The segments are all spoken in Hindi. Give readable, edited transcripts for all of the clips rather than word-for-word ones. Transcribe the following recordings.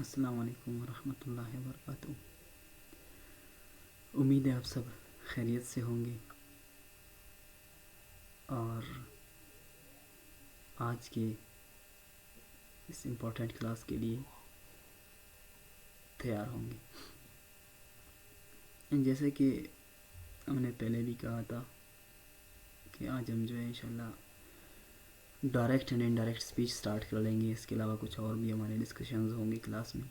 अस्सलाम वालेकुम वरहमतुल्लाहि वबरकातुहू। उम्मीद है आप सब खैरियत से होंगे और आज के इस इम्पोर्टेंट क्लास के लिए तैयार होंगे। जैसे कि हमने पहले भी कहा था कि आज हम जो है इंशाल्लाह direct and indirect speech start कर लेंगे। इसके अलावा कुछ और भी हमारे डिस्कशंस होंगे क्लास में।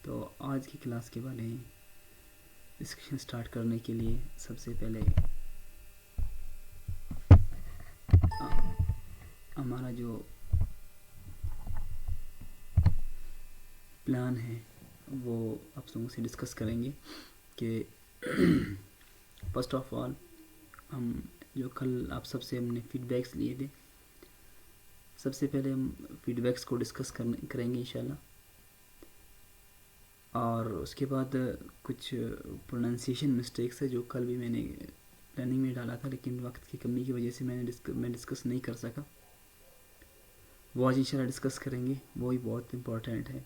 तो आज की क्लास के बारे में डिस्कशन स्टार्ट करने के लिए सबसे पहले हमारा जो प्लान है वो आप लोगों से डिस्कस करेंगे कि फर्स्ट ऑफ ऑल हम जो कल आप सबसे हमने फीडबैक्स लिए थे, सबसे पहले हम फीडबैक्स को डिस्कस करेंगे इंशाल्लाह। और उसके बाद कुछ प्रोनाउंसिएशन मिस्टेक्स है जो कल भी मैंने प्लानिंग में डाला था, लेकिन वक्त की कमी की वजह से मैं डिस्कस नहीं कर सका। वो आज इंशाल्लाह डिस्कस करेंगे, वो ही बहुत इम्पोर्टेंट है।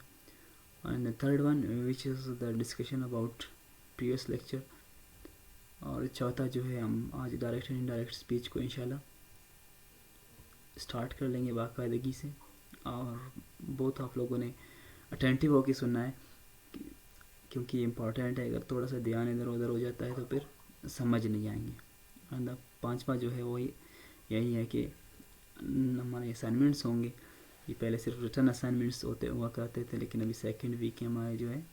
And the third one which is the discussion about previous lecture. और चौथा जो है हम आज डायरेक्ट एंड इनडायरेक्ट स्पीच को इंशाल्लाह स्टार्ट कर लेंगे बाकायदगी से। और बहुत आप लोगों ने अटेंटिव होकर सुनना है क्योंकि ये इम्पॉर्टेंट है। अगर थोड़ा सा ध्यान इधर उधर हो जाता है तो फिर समझ नहीं आएंगे। एंड पांचवा जो है वो यही है कि हमारे असाइनमेंट्स होंगे। ये पहले सिर्फ रिटर्न असाइनमेंट्स होते हुआ करते थे, लेकिन अभी सेकेंड वीक के हमारे जो है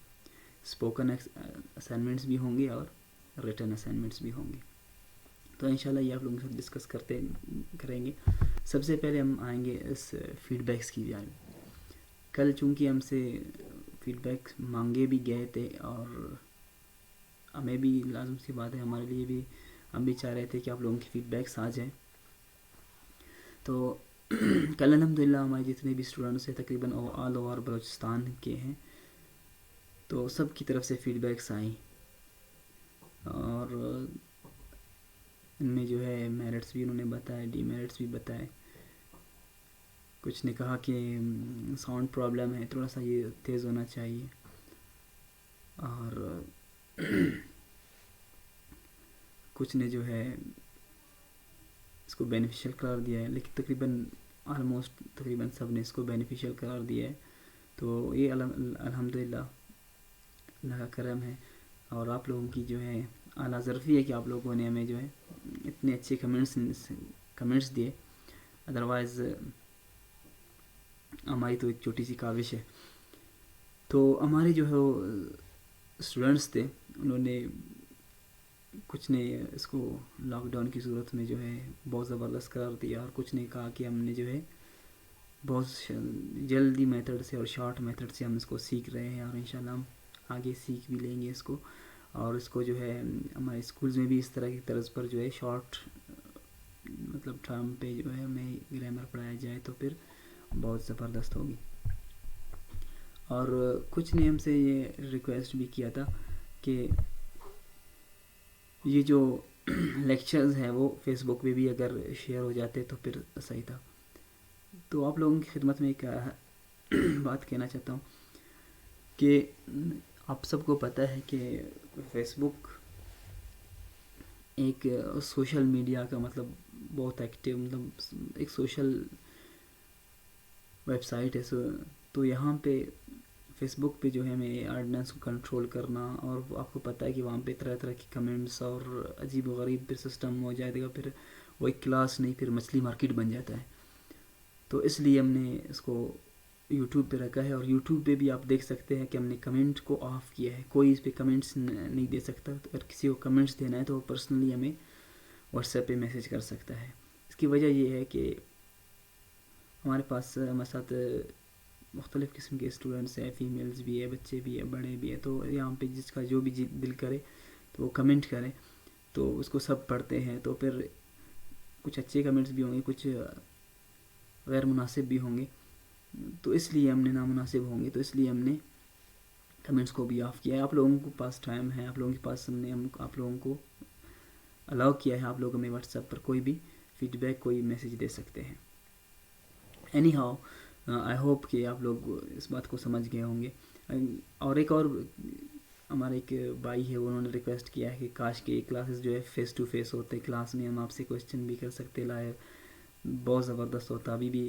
स्पोकन असाइनमेंट्स भी होंगे और रिटर्न असाइनमेंट्स भी होंगे। तो इंशाल्लाह ये आप लोगों के साथ डिस्कस करेंगे। सबसे पहले हम आएंगे इस फीडबैक्स की जाए। कल चूँकि हमसे फीडबैक मांगे भी गए थे और हमें भी लाजम सी बात है, हमारे लिए भी हम भी चाह रहे थे कि आप लोगों की फ़ीडबैक्स आ जाएँ। तो कल अल्हम्दुलिल्लाह हमारे जितने भी स्टूडेंट्स हैं तकरीबन ऑल ओवर बलूचिस्तान के हैं, तो सब की तरफ से फ़ीडबैक्स आई और इनमें जो है मेरिट्स भी उन्होंने बताए, डीमेरिट्स भी बताए। कुछ ने कहा कि साउंड प्रॉब्लम है, थोड़ा सा ये तेज़ होना चाहिए, और कुछ ने जो है इसको बेनिफिशियल करार दिया है, लेकिन तकरीबन सब ने इसको बेनिफिशियल करार दिया है। तो ये अल्हम्दुलिल्लाह अल्लाह का करम है। और आप लोगों की जो है आला ज़रफ़ी है कि आप लोगों ने हमें जो है इतने अच्छे कमेंट्स दिए। अदरवाइज़ हमारी तो एक छोटी सी काविश है। तो हमारे जो है वो स्टूडेंट्स थे, उन्होंने कुछ ने इसको लॉकडाउन की सूरत में जो है बहुत ज़बरदस्त करार दिया, और कुछ ने कहा कि हमने जो है बहुत जल्दी मेथड से और शॉर्ट मेथड से हम इसको सीख रहे हैं और इंशाल्लाह हम आगे सीख भी लेंगे इसको। और इसको जो है हमारे स्कूल्स में भी इस तरह की तर्ज पर जो है शॉर्ट मतलब टर्म पे जो है हमें ग्रामर पढ़ाया जाए तो फिर बहुत ज़बरदस्त होगी। और कुछ ने हमसे ये रिक्वेस्ट भी किया था कि ये जो लेक्चर्स हैं वो फेसबुक पे भी अगर शेयर हो जाते तो फिर सही था। तो आप लोगों की खिदमत में एक बात कहना चाहता हूँ कि आप सबको पता है कि फेसबुक एक सोशल मीडिया का मतलब बहुत एक्टिव मतलब एक सोशल वेबसाइट है। तो यहाँ पे फेसबुक पे जो है हमें ऑडियंस को कंट्रोल करना, और आपको पता है कि वहाँ पे तरह तरह के कमेंट्स और अजीब व गरीब फिर सिस्टम हो जाएगा, फिर वो एक क्लास नहीं फिर मछली मार्केट बन जाता है। तो इसलिए हमने इसको यूट्यूब पे रखा है, और यूट्यूब पे भी आप देख सकते हैं कि हमने कमेंट को ऑफ़ किया है। कोई इस पर कमेंट्स नहीं दे सकता। तो अगर किसी को कमेंट्स देना है तो वो पर्सनली हमें व्हाट्सएप पे मैसेज कर सकता है। इसकी वजह ये है कि हमारे साथ मुख्तलिफ़ किस्म के स्टूडेंट्स हैं, फ़ीमेल्स भी है, बच्चे भी है, बड़े भी है। तो यहाँ पे जिसका जो भी दिल करे तो वो कमेंट करे, तो उसको सब पढ़ते हैं। तो फिर कुछ अच्छे कमेंट्स भी होंगे, कुछ गैर मुनासिब भी होंगे, तो इसलिए हमने नामुनासिब होंगे, तो इसलिए हमने कमेंट्स को भी ऑफ़ किया है। आप लोगों को पास टाइम है, आप लोगों के पास हम आप लोगों को अलाउ किया है, आप लोग हमें व्हाट्सएप पर कोई भी फीडबैक कोई मैसेज दे सकते हैं। एनी हाउ आई होप कि आप लोग इस बात को समझ गए होंगे। और एक और हमारे एक भाई है, उन्होंने रिक्वेस्ट किया है कि काश के क्लासेस जो है फ़ेस टू फेस होते, क्लास में हम आपसे क्वेश्चन भी कर सकते लाइव, बहुत ज़बरदस्त होता। अभी भी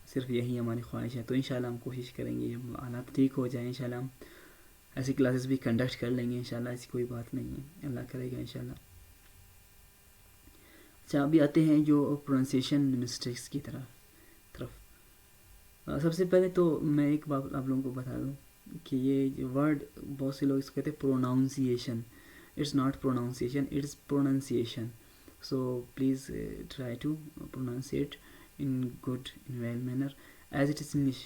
सिर्फ यही हमारी ख्वाहिश है। तो इंशाल्लाह हम कोशिश करेंगे, हम हालात ठीक हो जाए इंशाल्लाह हम ऐसी क्लासेस भी कंडक्ट कर लेंगे इंशाल्लाह, ऐसी कोई बात नहीं है, अल्लाह करेगा इंशाल्लाह। अच्छा, अभी आते हैं जो प्रोनाउंसिएशन मिस्टेक्स की तरफ। सबसे पहले तो मैं एक बात आप लोगों को बता दूं कि ये वर्ड बहुत से लोग इसको कहते हैं pronunciation. It's not pronunciation, it's pronunciation. So please try to pronunciate in good in well manner as it is English,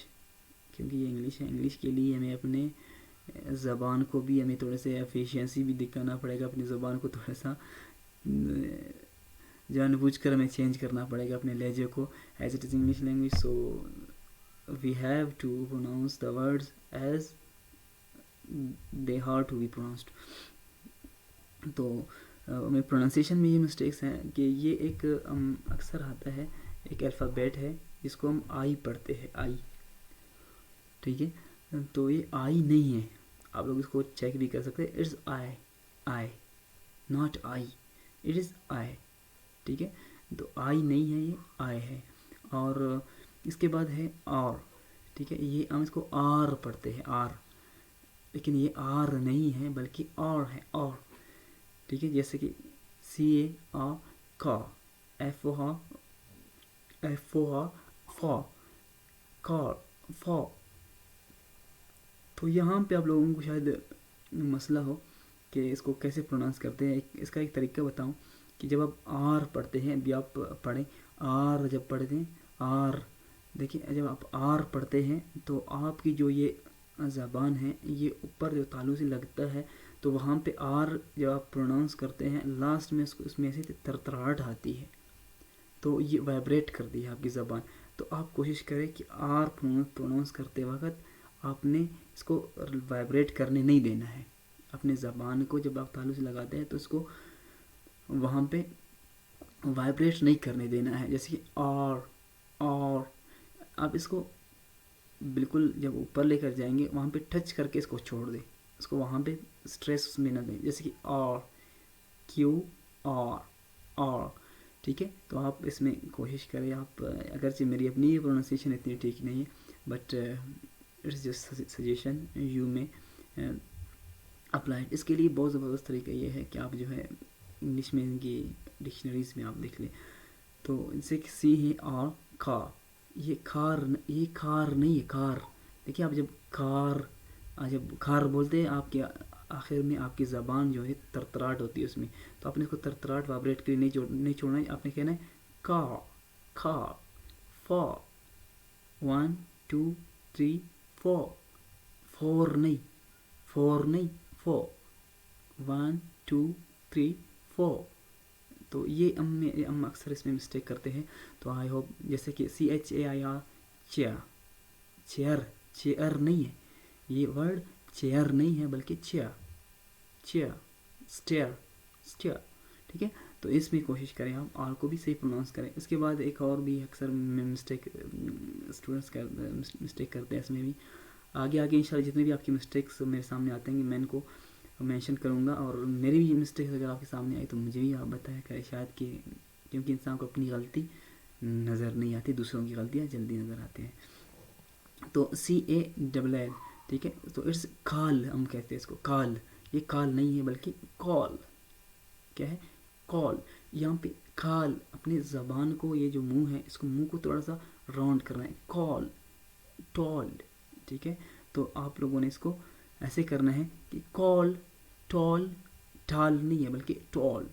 क्योंकि ये इंग्लिश है। इंग्लिश के लिए हमें अपने ज़बान को भी हमें थोड़ा सा एफिशिएंसी भी दिखाना पड़ेगा, अपनी ज़बान को थोड़ा सा जानबूझकर हमें चेंज करना पड़ेगा अपने लहजे को, as it is English language. So we have to pronounce the words as they have to B pronounced. तो हमें प्रोनाउंसिएशन में ये मिस्टेक्स हैं कि ये एक अक्सर आता है, एक अल्फ़ाबेट है जिसको हम आई पढ़ते हैं, आई, ठीक है। तो ये आई नहीं है, आप लोग इसको चेक भी कर सकते हैं। It's I, I not I, it is I, ठीक है। तो आई नहीं है, ये आई है। और इसके बाद है आर, ठीक है। ये हम इसको आर पढ़ते हैं, आर, लेकिन ये आर नहीं है बल्कि और है, और, ठीक है। जैसे कि सी ए आ का, एफ ओ हा, एफ ओ हा फा, कार, फा। तो यहाँ पे आप लोगों को शायद मसला हो कि इसको कैसे प्रोनाउंस करते हैं। इसका एक तरीका बताऊं कि जब आप आर पढ़ते हैं, अभी आप पढ़ें आर, जब पढ़ते हैं आर, देखिए जब आप आर पढ़ते हैं तो आपकी जो ये ज़बान है ये ऊपर जो तालू से लगता है, तो वहाँ पे आर जब आप प्रोनाउंस करते हैं लास्ट में उसमें से तरतराहट आती है, तो ये वाइब्रेट कर दी है आपकी ज़बान। तो आप कोशिश करें कि आर प्रोनाउंस करते वक्त आपने इसको वाइब्रेट करने नहीं देना है। अपने ज़बान को जब आप तालू से लगाते हैं तो इसको वहाँ पे वाइब्रेट नहीं करने देना है। जैसे कि और आप इसको बिल्कुल जब ऊपर लेकर जाएंगे वहाँ पे टच करके इसको छोड़ दें, इसको वहाँ पे स्ट्रेस उसमें ना दें। जैसे कि और, क्यू, और, ठीक है। तो आप इसमें कोशिश करें। आप अगरचे मेरी अपनी प्रोनाउंसिएशन इतनी ठीक नहीं है, but it's just suggestion you में अप्लाइड। इसके लिए बहुत ज़बरदस्त तरीका ये है कि आप जो है इंग्लिश में इनकी डिक्शनरीज़ में आप देख लें। तो इनसे सी है और खा, ये खार नहीं है, कार। देखिए आप जब खार बोलते हैं आपके आखिर में आपकी ज़बान जो है तरतराहट होती है उसमें, तो आपने इसको तरतराहट वाइब्रेट के लिए नहीं छोड़ना है। आपने कहना है का, खा, फा, 1 2 3 4, फोर नहीं, फोर, 1 2 3 4। तो ये हम अक्सर इसमें मिस्टेक करते हैं। तो आई होप, जैसे कि CHAIR, चेयर, चेयर नहीं है ये वर्ड, चेयर नहीं है बल्कि चेयर, स्टेयर, ठीक है। तो इसमें कोशिश करें आप आर को भी सही प्रोनाउंस करें। इसके बाद एक और भी अक्सर मिस्टेक स्टूडेंट्स मिस्टेक करते हैं इसमें भी। आगे इंशाल्लाह जितने भी आपकी मिस्टेक्स मेरे सामने आते हैं मैं इनको मेंशन करूँगा, और मेरी भी मिस्टेक्स अगर आपके सामने आई तो मुझे भी आप बताया करें शायद कि, क्योंकि इंसान को अपनी गलती नज़र नहीं आती, दूसरों की गलतियाँ जल्दी नज़र आती हैं। तो CALL, ठीक है। तो इट्स कॉल, हम कहते हैं इसको कॉल, ये कॉल नहीं है बल्कि कॉल, क्या है, कॉल। यहाँ पे कॉल, अपनी ज़बान को, ये जो मुंह है इसको, मुंह को थोड़ा सा राउंड करना है, कॉल, टॉल्ड, ठीक है। तो आप लोगों ने इसको ऐसे करना है कि कॉल, टॉल, टाल नहीं है बल्कि टॉल,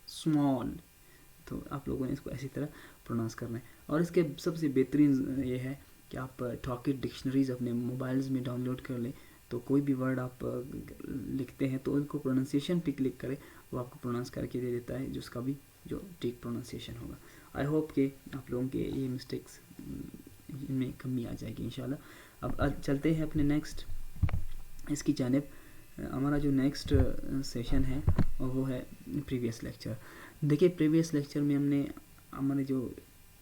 स्मॉल। तो आप लोगों ने इसको ऐसी तरह प्रोनाउंस करना है। और इसके सबसे बेहतरीन ये है कि आप टॉकिट डिक्शनरीज अपने मोबाइल्स में डाउनलोड कर लें। तो कोई भी वर्ड आप लिखते हैं तो उनको प्रोनाउंसिएशन पे क्लिक करें, वो आपको प्रोनाउंस करके दे देता है जिसका भी जो ठीक प्रोनाउंसिएशन होगा। आई होप कि आप लोगों के ये मिस्टेक्स इनमें कमी आ जाएगी इंशाल्लाह। अब चलते हैं अपने नेक्स्ट इसकी जानिब। हमारा जो नेक्स्ट सेशन है वो है प्रीवियस लेक्चर। देखिए प्रीवियस लेक्चर में हमने हमारे जो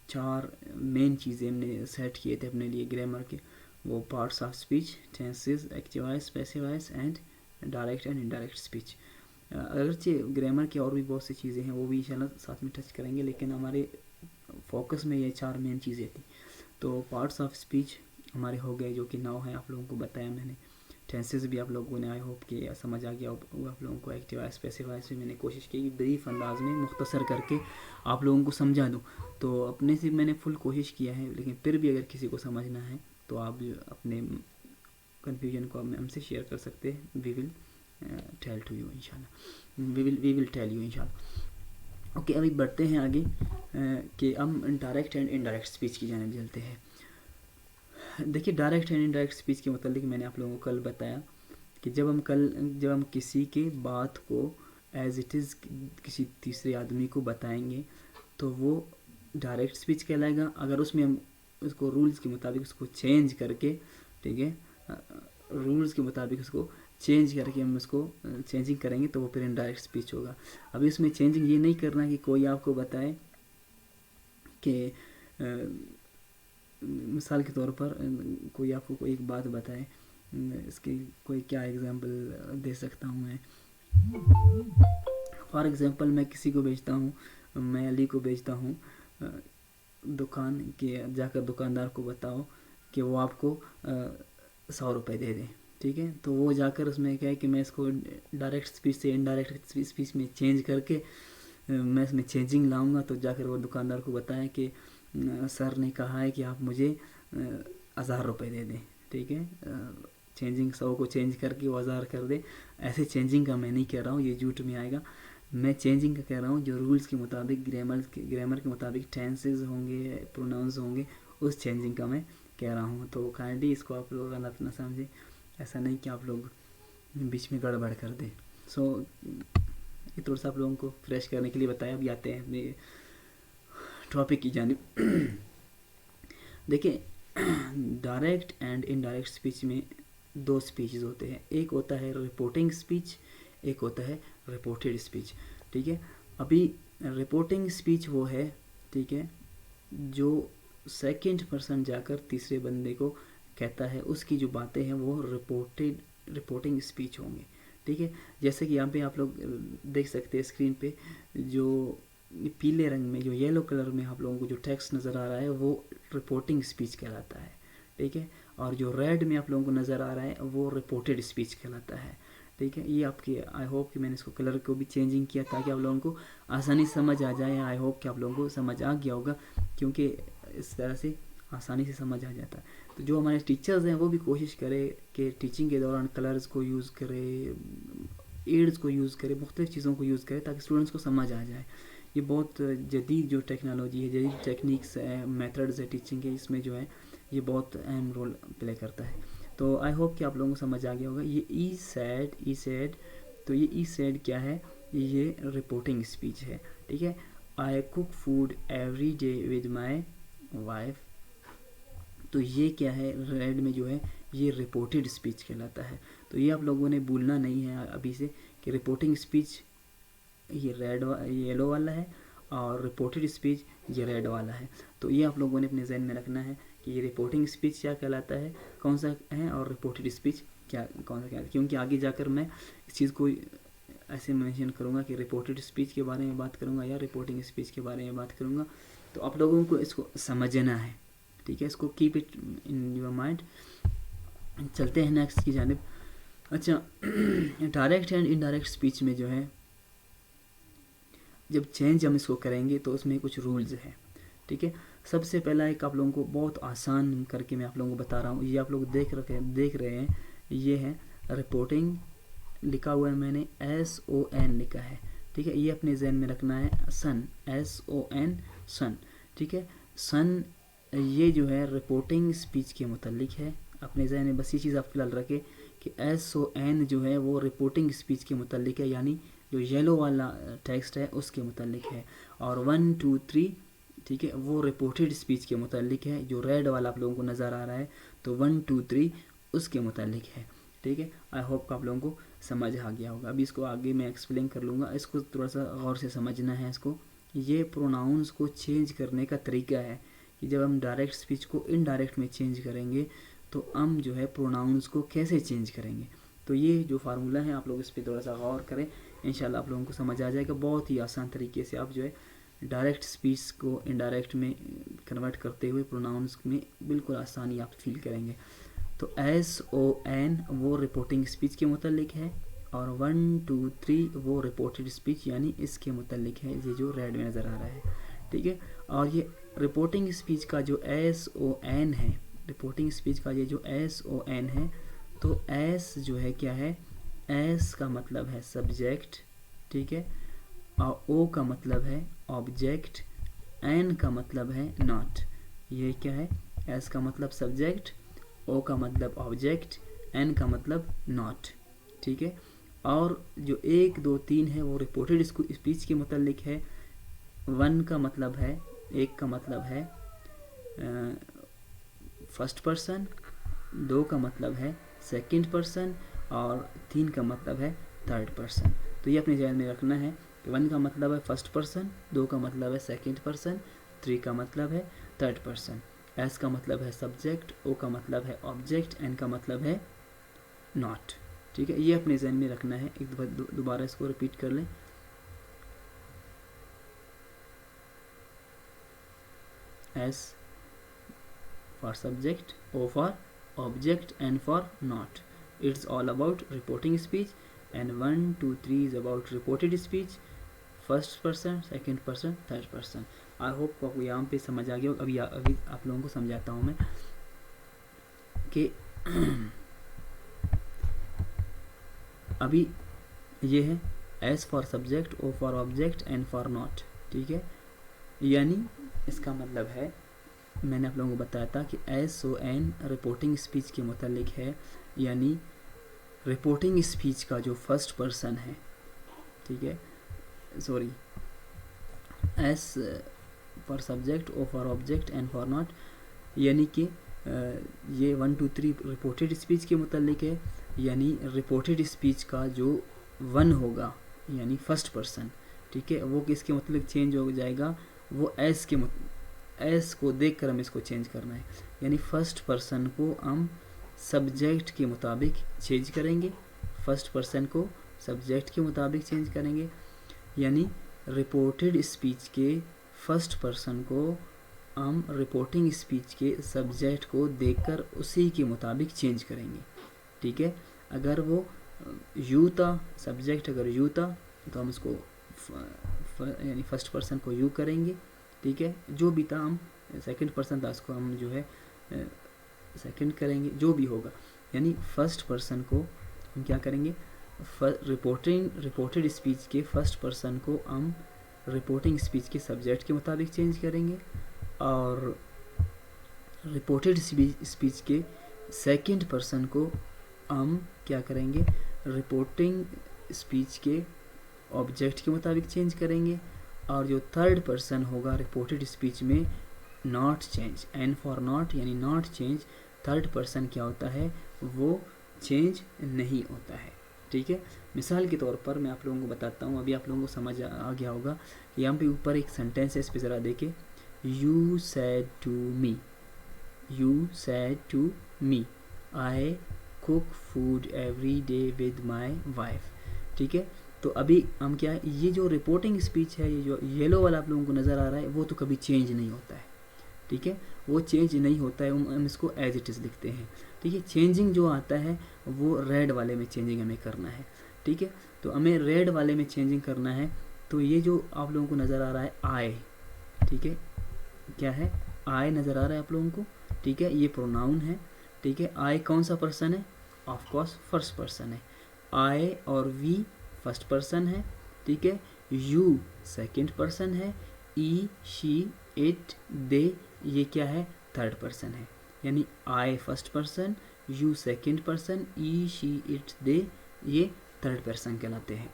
4 मेन चीज़ें हमने सेट किए थे अपने लिए ग्रामर के, वो parts of speech, tenses, active voice, passive voice and direct and indirect speech. अगरचे ग्रामर की और भी बहुत सी चीज़ें हैं, वो भी इंशाल्लाह साथ में टच करेंगे, लेकिन हमारे फोकस में ये 4 मेन चीज़ें थी। तो पार्ट्स ऑफ स्पीच हमारे हो गए, जो कि 9 हैं, आप लोगों को बताया मैंने। टेंसेस भी आप लोगों ने आई होप कि समझ आ गया वो आप लोगों को। एक्टिव वॉइस, पैसिव वॉइस भी मैंने कोशिश की ब्रीफ अंदाज में मुख्तसर करके आप लोगों को समझा दूँ। तो अपने से मैंने फुल कोशिश किया है, लेकिन फिर भी अगर किसी को समझना है तो आप अपने कन्फ्यूजन को हमसे शेयर कर सकते हैं। We will tell to you इंशाल्लाह, वी विल टेल यू इंशाल्लाह। ओके, अभी बढ़ते हैं आगे कि हम डायरेक्ट एंड इनडायरेक्ट स्पीच की जानिब चलते हैं। देखिए, डायरेक्ट एंड इनडायरेक्ट स्पीच के मतलब मैंने आप लोगों को कल बताया कि जब हम किसी के बात को एज इट इज़ किसी तीसरे आदमी को बताएंगे तो वो डायरेक्ट स्पीच कहलाएगा। अगर उसमें हम उसको रूल्स के मुताबिक उसको चेंज करके, ठीक है, रूल्स के मुताबिक उसको चेंज करके हम उसको चेंजिंग करेंगे तो वो फिर इनडायरेक्ट स्पीच होगा। अभी इसमें चेंजिंग ये नहीं करना कि कोई आपको बताए कि मिसाल के तौर पर कोई आपको कोई एक बात बताए, इसकी कोई क्या एग्जांपल दे सकता हूँ मैं। फॉर एग्जांपल मैं किसी को भेजता हूँ, मैं अली को भेजता हूँ दुकान के, जाकर दुकानदार को बताओ कि वो आपको 100 रुपये दे दें, ठीक है। तो वो जाकर उसमें क्या है कि मैं इसको डायरेक्ट स्पीच से इनडायरेक्ट स्पीच में चेंज करके मैं इसमें चेंजिंग लाऊंगा, तो जाकर वो दुकानदार को बताएं कि सर ने कहा है कि आप मुझे 1000 रुपये दे दें, ठीक है। चेंजिंग 100 को चेंज करके वो 1000 कर दे, ऐसे चेंजिंग का मैं नहीं कह रहा हूँ, ये झूठ में आएगा। मैं चेंजिंग का कह रहा हूँ जो रूल्स के मुताबिक, ग्रामर के मुताबिक टेंसेस होंगे, प्रोनाउंस होंगे, उस चेंजिंग का मैं कह रहा हूँ। तो काइंडली इसको आप लोग गलत ना समझें, ऐसा नहीं कि आप लोग बीच में गड़बड़ कर दें। सो ये थोड़ा सा आप लोगों को फ्रेश करने के लिए बताया। अभी आते हैं अपने टॉपिक की जानिब। देखिए, डायरेक्ट एंड इनडायरेक्ट स्पीच में 2 स्पीचेस होते हैं, एक होता है रिपोर्टिंग स्पीच, एक होता है रिपोर्टेड स्पीच, ठीक है। अभी रिपोर्टिंग स्पीच वो है, ठीक है, जो सेकंड पर्सन जाकर तीसरे बंदे को कहता है, उसकी जो बातें हैं वो रिपोर्टिंग स्पीच होंगे, ठीक है। जैसे कि यहाँ पे आप लोग देख सकते हैं स्क्रीन पे, जो पीले रंग में, जो येलो कलर में आप लोगों को जो टेक्स्ट नज़र आ रहा है वो रिपोर्टिंग स्पीच कहलाता है, ठीक है। और जो रेड में आप लोगों को नज़र आ रहा है वो रिपोर्टेड स्पीच कहलाता है, ठीक है। ये आपकी, आई होप कि मैंने इसको कलर को भी चेंजिंग किया ताकि आप लोगों को आसानी समझ आ जाए। आई होप कि आप लोगों को समझ आ गया होगा, क्योंकि इस तरह से आसानी से समझ आ जाता है। तो जो हमारे टीचर्स हैं वो भी कोशिश करें कि टीचिंग के दौरान कलर्स को यूज़ करें, एड्स को यूज़ करें, मुख्तलिफ़ चीज़ों को यूज़ करें ताकि स्टूडेंट्स को समझ आ जाए। ये बहुत जदीद जो टेक्नोलॉजी है, जदीद टेक्निक्स है, मेथड्स है टीचिंग के, इसमें जो है ये बहुत अहम रोल प्ले करता है। तो आई होप कि आप लोगों को समझ आ गया होगा। ये ई सैड, तो ये ई सैड क्या है, ये रिपोर्टिंग स्पीच है, ठीक है। आई cook food every day with my wife, तो ये क्या है, रेड में जो है ये रिपोर्टेड स्पीच कहलाता है। तो ये आप लोगों ने भूलना नहीं है अभी से कि रिपोर्टिंग स्पीच ये येलो वाला है और रिपोर्टेड स्पीच ये रेड वाला है। तो ये आप लोगों ने अपने जहन में रखना है कि ये रिपोर्टिंग स्पीच क्या कहलाता है, कौन सा है, और रिपोर्टेड स्पीच क्या कौन सा कहलाता है, क्योंकि आगे जाकर मैं इस चीज़ को ऐसे मेंशन करूँगा कि रिपोर्टेड स्पीच के बारे में बात करूँगा या रिपोर्टिंग स्पीच के बारे में बात करूँगा। तो आप लोगों को इसको समझना है, ठीक है, इसको keep it in your mind. चलते हैं नेक्स्ट की जानिब। अच्छा, डायरेक्ट एंड इनडायरेक्ट स्पीच में जो है जब चेंज हम इसको करेंगे तो उसमें कुछ रूल्स हैं, ठीक है। सबसे पहला एक आप लोगों को बहुत आसान करके मैं आप लोगों को बता रहा हूँ, ये आप लोग देख रहे हैं, ये है रिपोर्टिंग, लिखा हुआ है मैंने SON लिखा है, ठीक है। ये अपने जहन में रखना है, सन, SON, सन, ठीक है। सन ये जो है रिपोर्टिंग स्पीच के मुतालिक है, अपने जहन में बस ये चीज़ आप फिलहाल रखें कि SON जो है वो रिपोर्टिंग स्पीच के मुतालिक है, यानी जो येलो वाला टेक्स्ट है उसके मुतालिक है। और 1 2 3, ठीक है, वो रिपोर्टेड स्पीच के मुतालिक है। जो रेड वाला आप लोगों को नज़र आ रहा है तो 1 2 3 उसके मुतालिक है, ठीक है। आई होप आप लोगों को समझ आ गया होगा। अभी इसको आगे मैं एक्सप्लेन कर लूँगा, इसको थोड़ा सा गौर से समझना है, इसको ये प्रोनाउंस को चेंज करने का तरीका है कि जब हम डायरेक्ट स्पीच को इनडायरेक्ट में चेंज करेंगे तो हम जो है प्रोनाउंस को कैसे चेंज करेंगे। तो ये जो फार्मूला है आप लोग इस पर थोड़ा सा गौर करें, इंशाल्लाह आप लोगों को समझ आ जाएगा। बहुत ही आसान तरीके से आप जो है डायरेक्ट स्पीच को इनडायरेक्ट में कन्वर्ट करते हुए प्रोनाउंस में बिल्कुल आसानी आप फील करेंगे। तो SON वो रिपोर्टिंग स्पीच के मुतल्लिक है और 1 2 3 वो रिपोर्टेड स्पीच यानी इसके मुतल्लिक है, ये जो रेड में नज़र आ रहा है, ठीक है। और ये रिपोर्टिंग स्पीच का जो SON है, रिपोर्टिंग स्पीच का ये जो SON है, तो S जो है क्या है, S का मतलब है सब्जेक्ट, ठीक है, और O का मतलब है ऑब्जेक्ट, N का मतलब है नॉट। ये क्या है, S का मतलब सब्जेक्ट, O का मतलब ऑब्जेक्ट, N का मतलब नॉट, ठीक है। और जो 1 2 3 है वो रिपोर्टेड स्पीच के मुतल्लिक है। 1 का मतलब है, 1 का मतलब है फर्स्ट पर्सन, 2 का मतलब है सेकंड पर्सन और 3 का मतलब है थर्ड पर्सन। तो ये अपने ध्यान में रखना है कि 1 का मतलब है फर्स्ट पर्सन, 2 का मतलब है सेकंड पर्सन, 3 का मतलब है थर्ड पर्सन, S का मतलब है सब्जेक्ट, O का मतलब है ऑब्जेक्ट, N का मतलब है नॉट, ठीक है। ये अपने ध्यान में रखना है। एक दोबारा इसको रिपीट कर लें। S for subject, O for object, N for not. It's all about reporting speech and 1 2 3 is about reported speech, first person, second person, third person. I hope आपको यहाँ पे समझ आ गया। अभी आप लोगों को समझाता हूँ मैं कि अभी ये है S for subject, O for object, N for not, ठीक है। यानी इसका मतलब है, मैंने आप लोगों को बताया था कि SON रिपोर्टिंग स्पीच के मुतालिक है, यानी रिपोर्टिंग स्पीच का जो फर्स्ट पर्सन है, ठीक है, sorry, S for subject, O for object, N for not, यानी कि ये 1 2 3 रिपोर्टेड स्पीच के मुतालिक है। यानी रिपोर्टेड स्पीच का जो 1 होगा यानी फर्स्ट पर्सन, ठीक है, वो किसके मुतालिक चेंज हो जाएगा, वो S को देख कर हम इसको चेंज करना है। यानी फर्स्ट पर्सन को हम सब्जेक्ट के मुताबिक चेंज करेंगे, फर्स्ट पर्सन को सब्जेक्ट के मुताबिक चेंज करेंगे। यानी रिपोर्टेड स्पीच के फर्स्ट पर्सन को हम रिपोर्टिंग स्पीच के सब्जेक्ट को देखकर उसी के मुताबिक चेंज करेंगे, ठीक है। अगर वो यू था, सब्जेक्ट अगर यू था तो हम इसको यानी फर्स्ट पर्सन को यू करेंगे, ठीक है। जो भी था, हम सेकंड पर्सन था उसको हम जो है सेकंड करेंगे, जो भी होगा। यानी फर्स्ट पर्सन को हम क्या करेंगे, रिपोर्टेड स्पीच के फर्स्ट पर्सन को हम रिपोर्टिंग स्पीच के सब्जेक्ट के मुताबिक चेंज करेंगे और रिपोर्टेड स्पीच के सेकंड पर्सन को हम क्या करेंगे, रिपोर्टिंग स्पीच के ऑब्जेक्ट के मुताबिक चेंज करेंगे। और जो थर्ड पर्सन होगा रिपोर्टेड स्पीच में not change, N for not यानी नॉट चेंज, थर्ड पर्सन क्या होता है, वो चेंज नहीं होता है, ठीक है। मिसाल के तौर पर मैं आप लोगों को बताता हूँ, अभी आप लोगों को समझ आ गया होगा। यहाँ पे ऊपर एक सेंटेंस है, इस पर ज़रा देखें, you said to me, you said to me I cook food every day with my wife, ठीक है। तो अभी हम क्या है, ये जो रिपोर्टिंग स्पीच है, ये जो येलो वाला आप लोगों को नज़र आ रहा है, वो तो कभी चेंज नहीं होता है, ठीक है, वो चेंज नहीं होता है, हम इसको एज इट इज़ लिखते हैं, ठीक है। चेंजिंग जो आता है वो रेड वाले में चेंजिंग हमें करना है, ठीक है। तो हमें रेड वाले में चेंजिंग करना है। तो ये जो आप लोगों को नज़र आ रहा है आई, ठीक है, क्या है, आई नज़र आ रहा है आप लोगों को, ठीक है, ये प्रोनाउन है, ठीक है। आई कौन सा पर्सन है, ऑफ कोर्स फर्स्ट पर्सन है। आई और वी फर्स्ट पर्सन है, ठीक है। यू सेकंड पर्सन है, ई शी इट दे ये क्या है, थर्ड पर्सन है। यानी I first person, you second person, he she it they ये थर्ड पर्सन कहलाते हैं।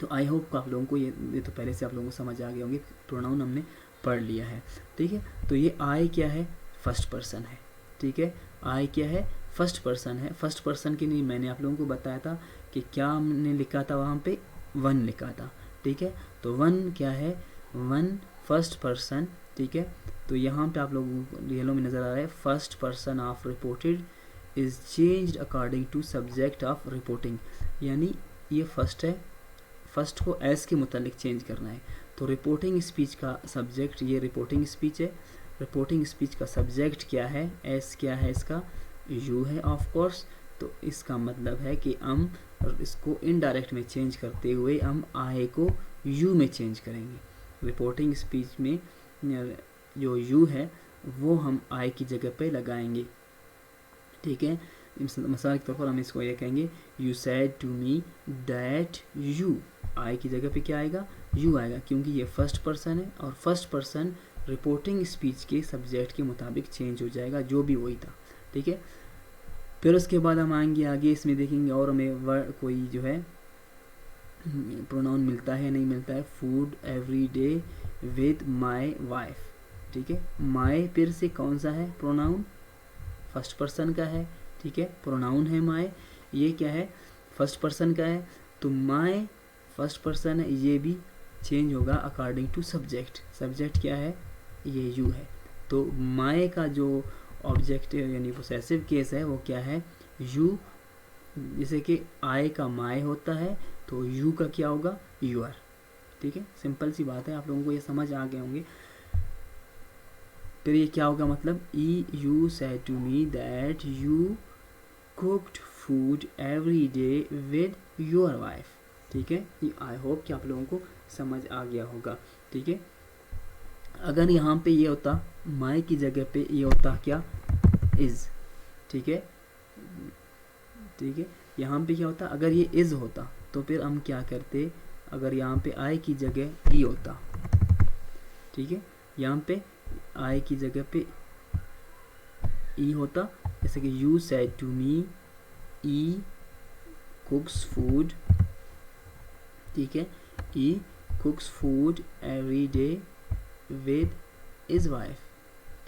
तो आई होप आप लोगों को ये तो पहले से आप लोगों को समझ आ गए होंगे, प्रोनाउन हमने पढ़ लिया है, ठीक है। तो ये आई क्या है, फर्स्ट पर्सन है, ठीक है। आई क्या है, फर्स्ट पर्सन है। फर्स्ट पर्सन के लिए मैंने आप लोगों को बताया था कि क्या हमने लिखा था, वहाँ पे 1 लिखा था, ठीक है। तो 1 क्या है, वन फर्स्ट पर्सन, ठीक है। तो यहाँ पे आप लोगों को येलो में नज़र आ रहा है first person of reported is changed according to subject of reporting, यानी ये फर्स्ट है, फर्स्ट को एस के मुतालिक चेंज करना है। तो रिपोर्टिंग स्पीच का सब्जेक्ट ये रिपोर्टिंग स्पीच है, रिपोर्टिंग स्पीच का सब्जेक्ट क्या है, एस क्या है इसका, यू है ऑफ कोर्स। तो इसका मतलब है कि हम इसको इनडायरेक्ट में चेंज करते हुए हम आई को यू में चेंज करेंगे। रिपोर्टिंग स्पीच में जो यू है वो हम आई की जगह पे लगाएंगे, ठीक है। मिसाल के तौर पर हम इसको ये कहेंगे you said to me that you, I की जगह पे क्या आएगा, यू आएगा, क्योंकि ये फर्स्ट पर्सन है और फर्स्ट पर्सन रिपोर्टिंग स्पीच के सब्जेक्ट के मुताबिक चेंज हो जाएगा, जो भी वही था, ठीक है। फिर उसके बाद हम आएंगे आगे, इसमें देखेंगे और हमें वर्ड कोई जो है प्रोनाउन मिलता है नहीं मिलता है। Food every day with my wife, ठीक है। माई फिर से कौन सा है प्रोनाउन, फर्स्ट पर्सन का है, ठीक है, प्रोनाउन है माई, ये क्या है फर्स्ट पर्सन का है। तो माई फर्स्ट पर्सन है, ये भी चेंज होगा अकॉर्डिंग टू सब्जेक्ट, सब्जेक्ट क्या है, ये यू है। तो माई का जो ऑब्जेक्टिव यानी पोसेसिव केस है वो क्या है, यू, जैसे कि आई का माई होता है तो यू का क्या होगा, यू आर, ठीक है। सिंपल सी बात है, आप लोगों को ये समझ आ गए होंगे। फिर ये क्या होगा, मतलब ई you said to me that you cooked food every day with your wife, ठीक है। आई होप कि आप लोगों को समझ आ गया होगा, ठीक है। अगर यहाँ पे ये होता माई की जगह पे ये होता क्या, इज, ठीक है, ठीक है। यहाँ पे क्या होता, अगर ये इज होता तो फिर हम क्या करते, अगर यहाँ पे आई की जगह ई होता, ठीक है, यहाँ पे आई की जगह पे ई होता, जैसे कि you said to me he cooks food, ठीक है, he cooks food every day with his wife,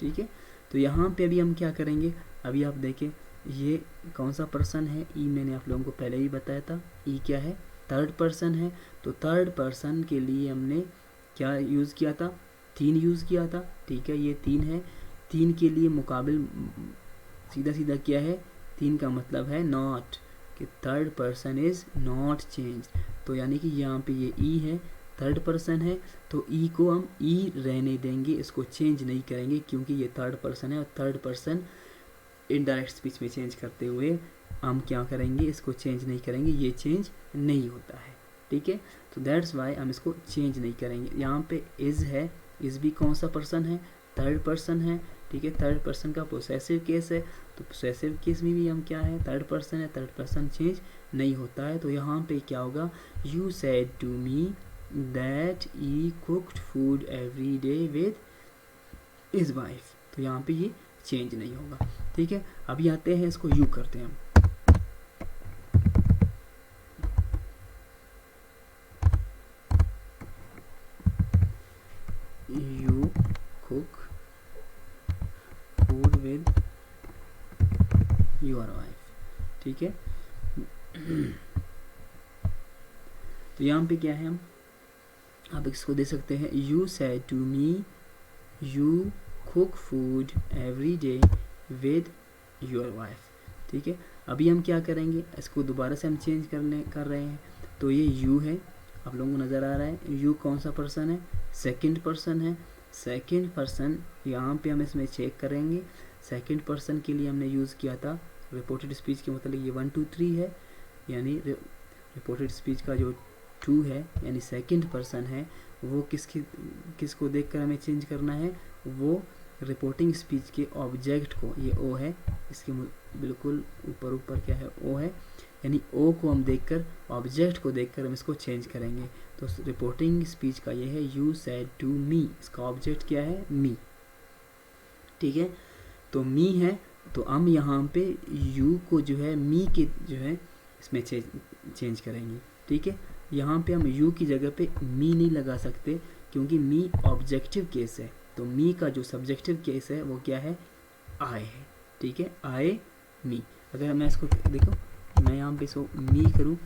ठीक है। तो यहाँ पे अभी हम क्या करेंगे, अभी आप देखें ये कौन सा पर्सन है, ई मैंने आप लोगों को पहले ही बताया था, ई क्या है, थर्ड पर्सन है। तो थर्ड पर्सन के लिए हमने क्या यूज़ किया था, तीन यूज़ किया था, ठीक है, ये तीन है। तीन के लिए मुकाबिल सीधा सीधा क्या है, तीन का मतलब है नॉट, कि third person is not change. तो यानी कि यहाँ पे ये ई है, थर्ड पर्सन है, तो ई को हम ई रहने देंगे, इसको चेंज नहीं करेंगे, क्योंकि ये थर्ड पर्सन है और थर्ड पर्सन इनडायरेक्ट स्पीच में चेंज करते हुए हम क्या करेंगे, इसको चेंज नहीं करेंगे, ये चेंज नहीं होता है, ठीक है। तो दैट्स वाई हम इसको चेंज नहीं करेंगे। यहाँ पे इज़ है, इज़ भी कौन सा पर्सन है, थर्ड पर्सन है, ठीक है, थर्ड पर्सन का पोसेसिव केस है। तो पोसेसिव केस में भी हम क्या है, थर्ड पर्सन है, थर्ड पर्सन चेंज नहीं होता है। तो यहाँ पे क्या होगा, you said to me that he cooked food every day with his wife, तो यहाँ पे ये चेंज नहीं होगा, ठीक है। अभी आते हैं इसको यू करते हैं हम, you cook food with your wife, ठीक है। तो यहाँ पे क्या है, हम आप इसको दे सकते हैं you said to me you cook food every day with your wife, ठीक है। अभी हम क्या करेंगे, इसको दोबारा से हम चेंज कर रहे हैं। तो ये यू है, आप लोगों को नज़र आ रहा है, यू कौन सा पर्सन है, सेकंड पर्सन है। सेकंड पर्सन यहाँ पे हम इसमें चेक करेंगे, सेकंड पर्सन के लिए हमने यूज़ किया था रिपोर्टेड स्पीच के मतलब ये 1 2 3 है, यानी रिपोर्टेड स्पीच का जो 2 है यानी सेकंड पर्सन है, वो किसको देखकर हमें चेंज करना है, वो रिपोर्टिंग स्पीच के ऑब्जेक्ट को, ये ओ है, इसके बिल्कुल ऊपर क्या है, ओ है, यानी ओ को हम देखकर, ऑब्जेक्ट को देखकर हम इसको चेंज करेंगे। तो रिपोर्टिंग स्पीच का ये है यू सेड टू मी, इसका ऑब्जेक्ट क्या है, मी, ठीक है। तो मी है, तो हम यहाँ पे यू को जो है मी के जो है इसमें चेंज करेंगे, ठीक है। यहाँ पे हम यू की जगह पे मी नहीं लगा सकते, क्योंकि मी ऑब्जेक्टिव केस है। तो मी का जो सब्जेक्टिव केस है वो क्या है, आई है, ठीक है, आई मी। अगर मैं इसको देखो, मैं यहाँ पे इसको मी करूँ,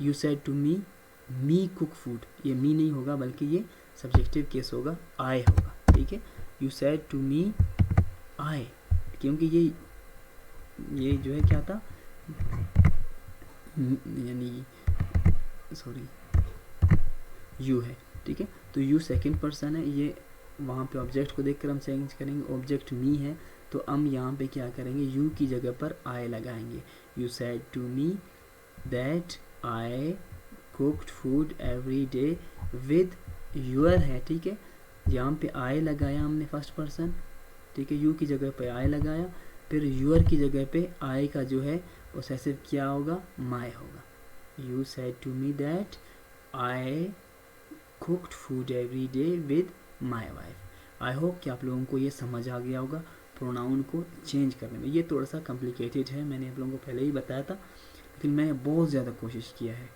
you said to me me cook food, ये मी नहीं होगा बल्कि ये सब्जेक्टिव केस होगा आई होगा, ठीक है। यू सेड टू मी आई, क्योंकि ये जो है क्या था, यानी सॉरी यू है, ठीक है। तो यू सेकंड पर्सन है, ये वहाँ पे ऑब्जेक्ट को देखकर हम चेंज करेंगे। ऑब्जेक्ट मी है तो हम यहाँ पे क्या करेंगे, यू की जगह पर आई लगाएंगे। You said to me that I cooked food every day with your है, ठीक है। यहाँ पे आई लगाया हमने फर्स्ट पर्सन, ठीक है। यू की जगह पे आई लगाया, फिर यूर की जगह पे आई का जो है पोसेसिव क्या होगा, माई होगा। You said to me that I cooked food every day with my wife. I hope कि आप लोगों को ये समझ आ गया होगा प्रोनाउन को चेंज करने में। ये थोड़ा सा कॉम्प्लिकेटेड है, मैंने आप लोगों को पहले ही बताया था, लेकिन मैंने बहुत ज़्यादा कोशिश किया है,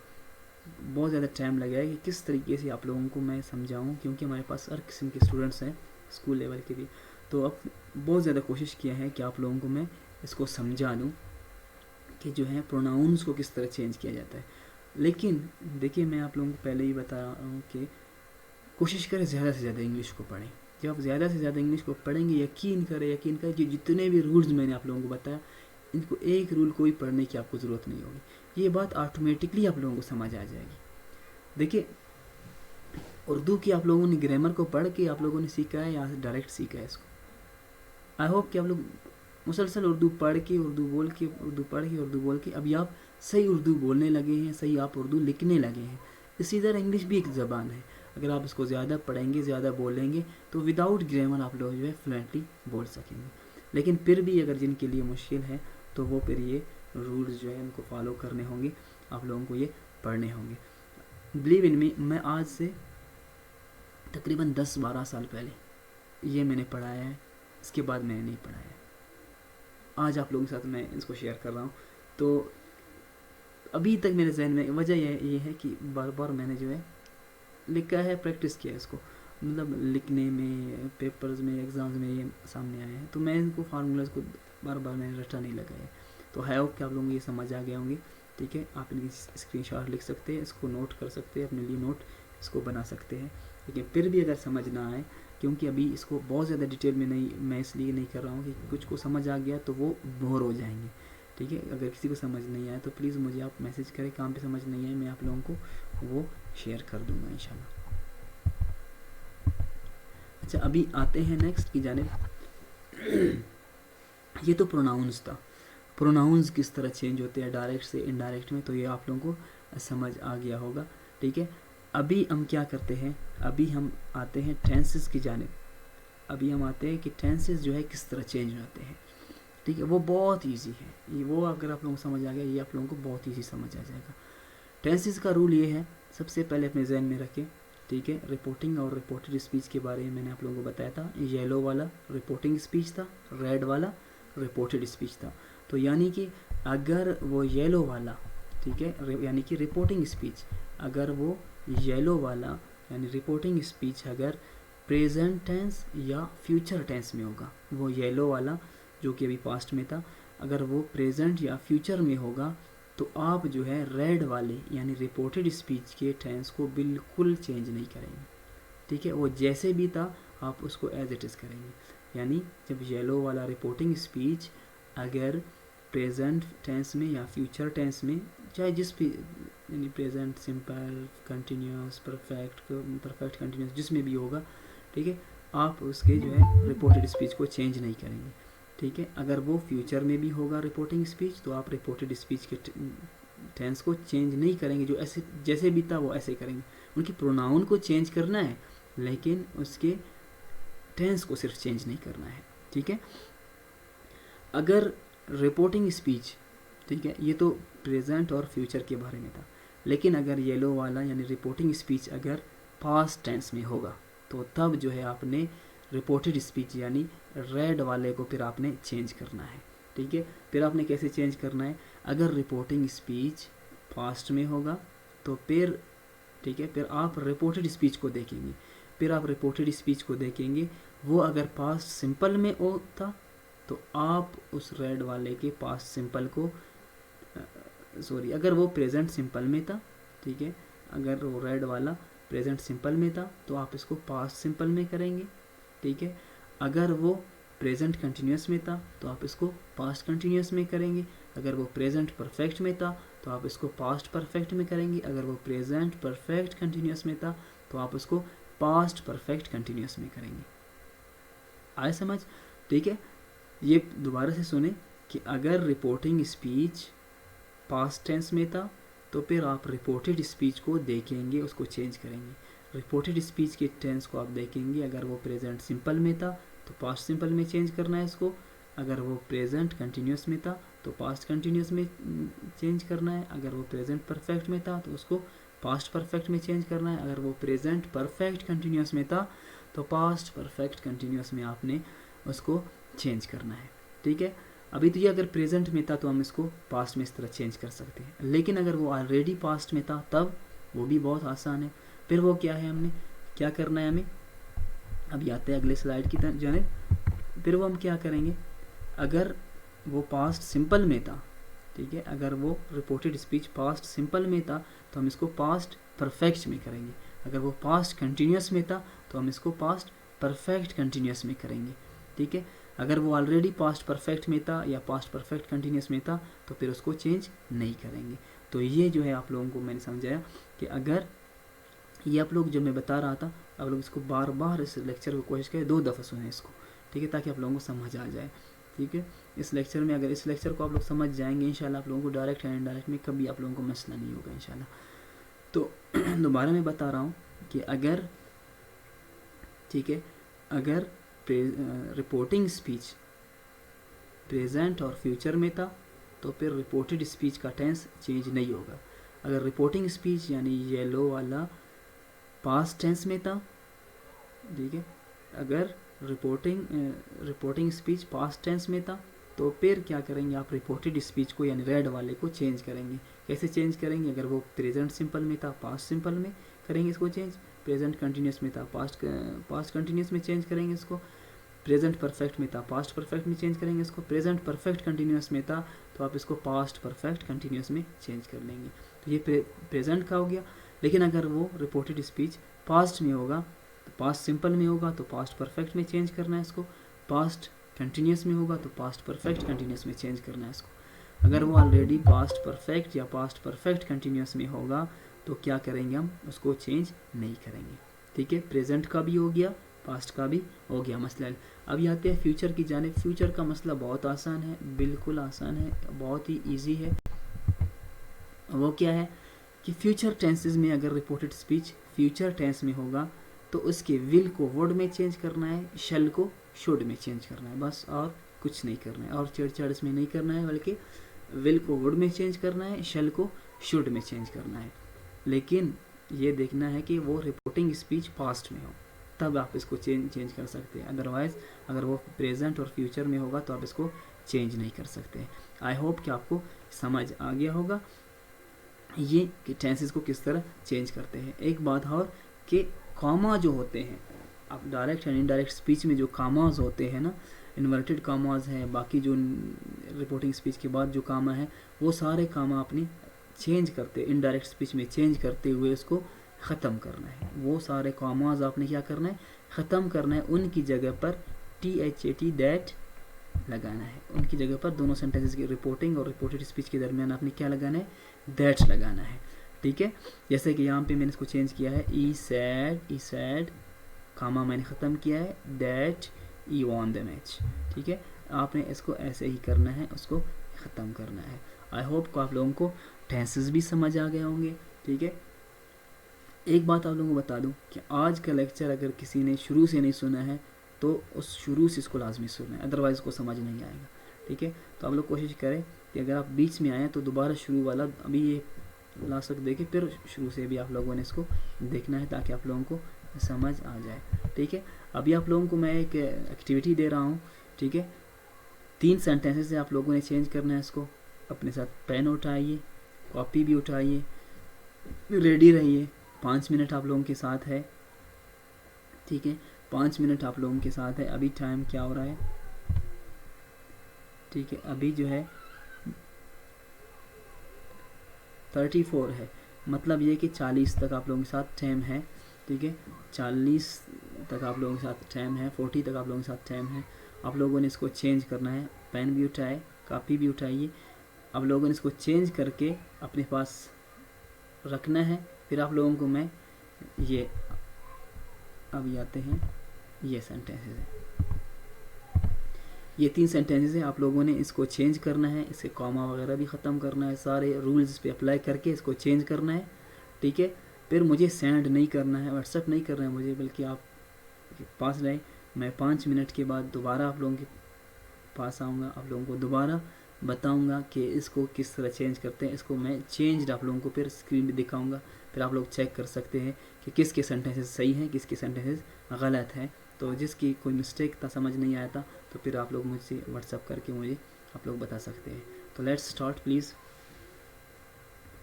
बहुत ज़्यादा टाइम लगा है कि किस तरीके से आप लोगों को मैं समझाऊं, क्योंकि हमारे पास हर किस्म के स्टूडेंट्स हैं स्कूल लेवल के भी। तो अब बहुत ज़्यादा कोशिश किया है कि आप लोगों को मैं इसको समझा दूँ कि जो है प्रोनाउंस को किस तरह चेंज किया जाता है। लेकिन देखिए, मैं आप लोगों को पहले ही बता रहा हूँ कि कोशिश करें ज़्यादा से ज़्यादा इंग्लिश को पढ़ें। जब आप ज़्यादा से ज़्यादा इंग्लिश को पढ़ेंगे, यकीन करें कि जितने भी रूल्स मैंने आप लोगों को बताया, इनको एक रूल कोई पढ़ने की आपको ज़रूरत नहीं होगी, ये बात ऑटोमेटिकली आप लोगों को समझ आ जाएगी। देखिए, उर्दू की आप लोगों ने ग्रामर को पढ़ के आप लोगों ने सीखा है या डायरेक्ट सीखा है इसको। आई होप कि आप लोग मुसलसल उर्दू पढ़ के, उर्दू बोल के, उर्दू पढ़ के, उर्दू बोल के अभी आप सही उर्दू बोलने लगे हैं, सही आप उर्दू लिखने लगे हैं। इसी तरह इंग्लिश भी एक ज़बान है, अगर आप इसको ज़्यादा पढ़ेंगे, ज़्यादा बोलेंगे, तो विदाउट ग्रामर आप लोग जो है फ्लुएंटली बोल सकेंगे। लेकिन फिर भी अगर जिनके लिए मुश्किल है, तो वो फिर ये रूल्स जो है उनको फॉलो करने होंगे, आप लोगों को ये पढ़ने होंगे। बिलीव इन मी, मैं आज से तकरीबन 10-12 साल पहले ये मैंने पढ़ाया है, इसके बाद मैंने नहीं पढ़ाया है। आज आप लोगों के साथ मैं इसको शेयर कर रहा हूँ, तो अभी तक मेरे जहन में वजह ये है कि बार बार मैंने जो है लिखा है, प्रैक्टिस किया है इसको, मतलब लिखने में, पेपर्स में, एग्ज़ाम्स में ये सामने आए हैं, तो मैं इनको फार्मूलाज को बार बार मैंने रटा नहीं लगाया। तो आई होप कि आप लोगों को ये समझ आ गए होंगे, ठीक है। आप इनकी स्क्रीनशॉट लिख सकते हैं, इसको नोट कर सकते हैं, अपने लिए नोट इसको बना सकते हैं। लेकिन फिर भी अगर समझ ना आए, क्योंकि अभी इसको बहुत ज़्यादा डिटेल में नहीं, मैं इसलिए नहीं कर रहा हूँ कि कुछ को समझ आ गया तो वो बोर हो जाएंगे, ठीक है। अगर किसी को समझ नहीं आया तो प्लीज़ मुझे आप मैसेज करें, काम पे समझ नहीं आए, मैं आप लोगों को वो शेयर कर दूंगा इंशाल्लाह। अच्छा, अभी आते हैं नेक्स्ट की जानिब। ये तो प्रोनाउंस था, प्रोनाउंस किस तरह चेंज होते हैं डायरेक्ट से इनडायरेक्ट में, तो ये आप लोगों को समझ आ गया होगा, ठीक है। अभी हम क्या करते हैं, अभी हम आते हैं टेंसेस की जानिब। अभी हम आते हैं कि टेंसेस जो है किस तरह चेंज होते हैं, ठीक है। वो बहुत ईजी है, ये वो अगर आप लोगों को समझ आ गया, ये आप लोगों को बहुत ईजी समझ आ जाएगा। टेंसेस का रूल ये है, सबसे पहले अपने जहन में रखें, ठीक है। रिपोर्टिंग और रिपोर्टेड स्पीच के बारे में मैंने आप लोगों को बताया था। येलो वाला रिपोर्टिंग स्पीच था, रेड वाला रिपोर्टेड स्पीच था। तो यानी कि अगर वो येलो वाला, ठीक है, यानी कि रिपोर्टिंग स्पीच, अगर वो येलो वाला यानी रिपोर्टिंग स्पीच अगर प्रेजेंट टेंस या फ्यूचर टेंस में होगा, वो येलो वाला जो कि अभी पास्ट में था, अगर वो प्रेजेंट या फ्यूचर में होगा, तो आप जो है रेड वाले यानी रिपोर्टेड स्पीच के टेंस को बिल्कुल चेंज नहीं करेंगे, ठीक है। वो जैसे भी था आप उसको एज इट इज़ करेंगे। यानी जब येलो वाला रिपोर्टिंग स्पीच अगर प्रेजेंट टेंस में या फ्यूचर टेंस में, चाहे जिस भी, यानी present simple, continuous, perfect continuous, जिसमें भी होगा, ठीक है, आप उसके जो है रिपोर्टेड स्पीच को चेंज नहीं करेंगे, ठीक है। अगर वो फ्यूचर में भी होगा रिपोर्टिंग स्पीच, तो आप रिपोर्टेड स्पीच के टेंस को चेंज नहीं करेंगे, जो ऐसे जैसे भी था वो ऐसे करेंगे। उनकी प्रोनाउन को चेंज करना है, लेकिन उसके टेंस को सिर्फ चेंज नहीं करना है, ठीक है। अगर रिपोर्टिंग स्पीच, ठीक है, ये तो प्रेजेंट और फ्यूचर के बारे में था, लेकिन अगर येलो वाला यानी रिपोर्टिंग स्पीच अगर पास्ट टेंस में होगा, तो तब जो है आपने रिपोर्टेड स्पीच यानी रेड वाले को फिर आपने चेंज करना है, ठीक है। फिर आपने कैसे चेंज करना है, अगर रिपोर्टिंग स्पीच पास्ट में होगा तो फिर, ठीक है, फिर आप रिपोर्टेड स्पीच को देखेंगे, फिर आप रिपोर्टेड स्पीच को देखेंगे, वो अगर पास्ट सिंपल में होता तो आप उस रेड वाले के पास्ट सिंपल को, सॉरी, अगर वो प्रेजेंट सिंपल में था, ठीक है, अगर वो रेड वाला प्रेजेंट सिंपल में था तो आप इसको पास्ट सिंपल में करेंगे, ठीक है। अगर वो प्रेजेंट कंटिन्यूस में था तो आप इसको पास्ट कंटिन्यूस में करेंगे। अगर वो प्रेजेंट परफेक्ट में था तो आप इसको पास्ट परफेक्ट में करेंगे। अगर वो प्रेजेंट परफेक्ट कंटिन्यूस में था तो आप उसको पास्ट परफेक्ट कंटिन्यूस में करेंगे। आए समझ, ठीक है। ये दोबारा से सुने कि अगर रिपोर्टिंग स्पीच पास्ट टेंस में था तो फिर आप रिपोर्टेड स्पीच को देखेंगे, उसको चेंज करेंगे। रिपोर्टेड स्पीच के टेंस को आप देखेंगे, अगर वो प्रेजेंट सिंपल में था तो पास्ट सिंपल में चेंज करना है इसको। अगर वो प्रेजेंट कंटिन्यूस में था तो पास्ट कंटिन्यूस में चेंज करना है। अगर वो प्रेजेंट परफेक्ट में था तो उसको पास्ट परफेक्ट में चेंज करना है। अगर वो प्रेजेंट परफेक्ट कंटिन्यूस में था तो पास्ट परफेक्ट कंटिन्यूस में आपने उसको चेंज करना है, ठीक है। अभी तो ये अगर प्रेजेंट में था तो हम इसको पास्ट में इस तरह चेंज कर सकते हैं, लेकिन अगर वो ऑलरेडी पास्ट में था तब वो भी बहुत आसान है। फिर वो क्या है, हमने क्या करना है, हमें अभी आते हैं अगले स्लाइड की जानिब। फिर वो हम क्या करेंगे, अगर वो पास्ट सिंपल में था, ठीक है, अगर वो रिपोर्टेड स्पीच पास्ट सिंपल में था तो हम इसको पास्ट परफेक्ट में करेंगे। अगर वो पास्ट कंटिन्यूस में था तो हम इसको पास्ट परफेक्ट कंटिन्यूस में करेंगे, ठीक है। अगर वो ऑलरेडी पास्ट परफेक्ट में था या पास्ट परफेक्ट कंटिन्यूस में था तो फिर उसको चेंज नहीं करेंगे। तो ये जो है आप लोगों को मैंने समझाया कि अगर ये आप लोग, जब मैं बता रहा था, आप लोग इसको बार बार इस लेक्चर को कोशिश करें, 2 दफ़ा सुने इसको, ठीक है, ताकि आप लोगों को समझ आ जाए, ठीक है। इस लेक्चर में अगर इस लेक्चर को आप लोग समझ जाएंगे इंशाल्लाह आप लोगों को डायरेक्ट एंड इनडायरेक्ट में कभी आप लोगों को मसला नहीं होगा इंशाल्लाह। तो दोबारा मैं बता रहा हूँ कि अगर, ठीक है, अगर रिपोर्टिंग स्पीच प्रेजेंट और फ्यूचर में था तो फिर रिपोर्टेड स्पीच का टेंस चेंज नहीं होगा। अगर रिपोर्टिंग स्पीच यानी येलो वाला पास्ट टेंस में था, ठीक है, अगर रिपोर्टिंग स्पीच पास्ट टेंस में था तो फिर क्या करेंगे आप, रिपोर्टेड स्पीच को यानी रेड वाले को चेंज करेंगे। कैसे चेंज करेंगे, अगर वो प्रेजेंट सिंपल में था पास्ट सिंपल में करेंगे इसको चेंज, प्रेजेंट कंटिन्यूस में था पास्ट कंटिन्यूस में चेंज करेंगे इसको, प्रेजेंट परफेक्ट में था पास्ट परफेक्ट में चेंज करेंगे इसको, प्रेजेंट परफेक्ट कंटिन्यूस में था तो आप इसको पास्ट परफेक्ट कंटिन्यूस में चेंज कर लेंगे। तो ये प्रेजेंट का हो गया। लेकिन अगर वो रिपोर्टेड स्पीच पास्ट में होगा तो पास्ट सिंपल में होगा तो पास्ट परफेक्ट में चेंज करना है इसको, पास्ट कंटिन्यूस में होगा तो पास्ट परफेक्ट कंटिन्यूस में चेंज करना है इसको। अगर वो ऑलरेडी पास्ट परफेक्ट या पास्ट परफेक्ट कंटिन्यूस में होगा तो क्या करेंगे, हम उसको चेंज नहीं करेंगे, ठीक है। प्रेजेंट का भी हो गया, पास्ट का भी हो गया मसला। अब आते हैं फ्यूचर की जानिब। फ्यूचर का मसला बहुत आसान है, बिल्कुल आसान है, बहुत ही ईजी है। वो क्या है कि फ्यूचर टेंसेस में अगर रिपोर्टेड स्पीच फ्यूचर टेंस में होगा तो उसके विल को वुड में चेंज करना है, शैल को शुड में चेंज करना है, बस और कुछ नहीं करना है, और छेड़छाड़ इसमें नहीं करना है, बल्कि विल को वुड में चेंज करना है, शैल को शुड में चेंज करना है। लेकिन ये देखना है कि वो रिपोर्टिंग स्पीच पास्ट में हो, तब आप इसको चेंज कर सकते हैं। अदरवाइज़ अगर वो प्रेजेंट और फ्यूचर में होगा तो आप इसको चेंज नहीं कर सकते। आई होप कि आपको समझ आ गया होगा ये कि टेंसेस को किस तरह चेंज करते हैं। एक बात और कि कॉमा जो होते हैं, आप डायरेक्ट एंड इनडायरेक्ट स्पीच में जो कामाज होते हैं ना, इन्वर्टेड कामाज हैं, बाकी जो रिपोर्टिंग स्पीच के बाद जो कामा है वो सारे कामा अपनी चेंज करते, इनडायरेक्ट स्पीच में चेंज करते हुए उसको ख़त्म करना है। वो सारे कामाज आपने क्या करना है, ख़त्म करना है। उनकी जगह पर THAT दैट लगाना है। उनकी जगह पर दोनों सेंटेंसेस की रिपोर्टिंग और रिपोर्टेड स्पीच के दरमियान आपने क्या लगाना है, दैट लगाना है, ठीक है। जैसे कि यहाँ पे मैंने इसको चेंज किया है, ई सैड कामा मैंने ख़त्म किया है, that E won the match, ठीक है। आपने इसको ऐसे ही करना है, उसको ख़त्म करना है। आई होप को आप लोगों को टेंसेस भी समझ आ गए होंगे, ठीक है। एक बात आप लोगों को बता दूं कि आज का लेक्चर अगर किसी ने शुरू से नहीं सुना है तो उस शुरू से इसको लाजमी सुनना है, अदरवाइज़ को समझ नहीं आएगा, ठीक है। तो आप लोग कोशिश करें कि अगर आप बीच में आएँ तो दोबारा शुरू वाला अभी ये लास्ट तक देखें, फिर शुरू से भी आप लोगों ने इसको देखना है ताकि आप लोगों को समझ आ जाए, ठीक है। अभी आप लोगों को मैं एक एक्टिविटी दे रहा हूँ, ठीक है। 3 सेंटेंसेस से आप लोगों ने चेंज करना है इसको। अपने साथ पेन उठाइए, कॉपी भी उठाइए, रेडी रहिए। 5 मिनट आप लोगों के साथ है, ठीक है। 5 मिनट आप लोगों के साथ है। अभी टाइम क्या हो रहा है, ठीक है, अभी जो है 34 है, मतलब ये कि 40 तक आप लोगों के साथ टाइम है। ठीक है, 40 तक आप लोगों के साथ टाइम है, 40 तक आप लोगों के साथ टाइम है। आप लोगों ने इसको चेंज करना है। पेन भी उठाए, कापी भी उठाइए। आप लोगों ने इसको चेंज करके अपने पास रखना है। फिर आप लोगों को मैं ये अब आते हैं, ये सेंटेंसेस है, ये 3 सेंटेंसेस है। आप लोगों ने इसको चेंज करना है, इसके कॉमा वगैरह भी ख़त्म करना है, सारे रूल्स पे अप्लाई करके इसको चेंज करना है, ठीक है। फिर मुझे सेंड नहीं करना है, व्हाट्सअप नहीं करना है मुझे, बल्कि आप पास रहे। मैं 5 मिनट के बाद दोबारा आप लोगों के पास आऊँगा, आप लोगों को दोबारा बताऊँगा कि इसको किस तरह चेंज करते हैं। इसको मैं चेंज आप लोगों को फिर स्क्रीन पे दिखाऊँगा, फिर आप लोग चेक कर सकते हैं कि किसके सेंटेंसेस सही हैं, किसके सेंटेंसेस गलत हैं। तो जिसकी कोई मिस्टेक था, समझ नहीं आया था, तो फिर आप लोग मुझसे व्हाट्सअप करके मुझे आप लोग बता सकते हैं। तो लेट्स स्टार्ट प्लीज़।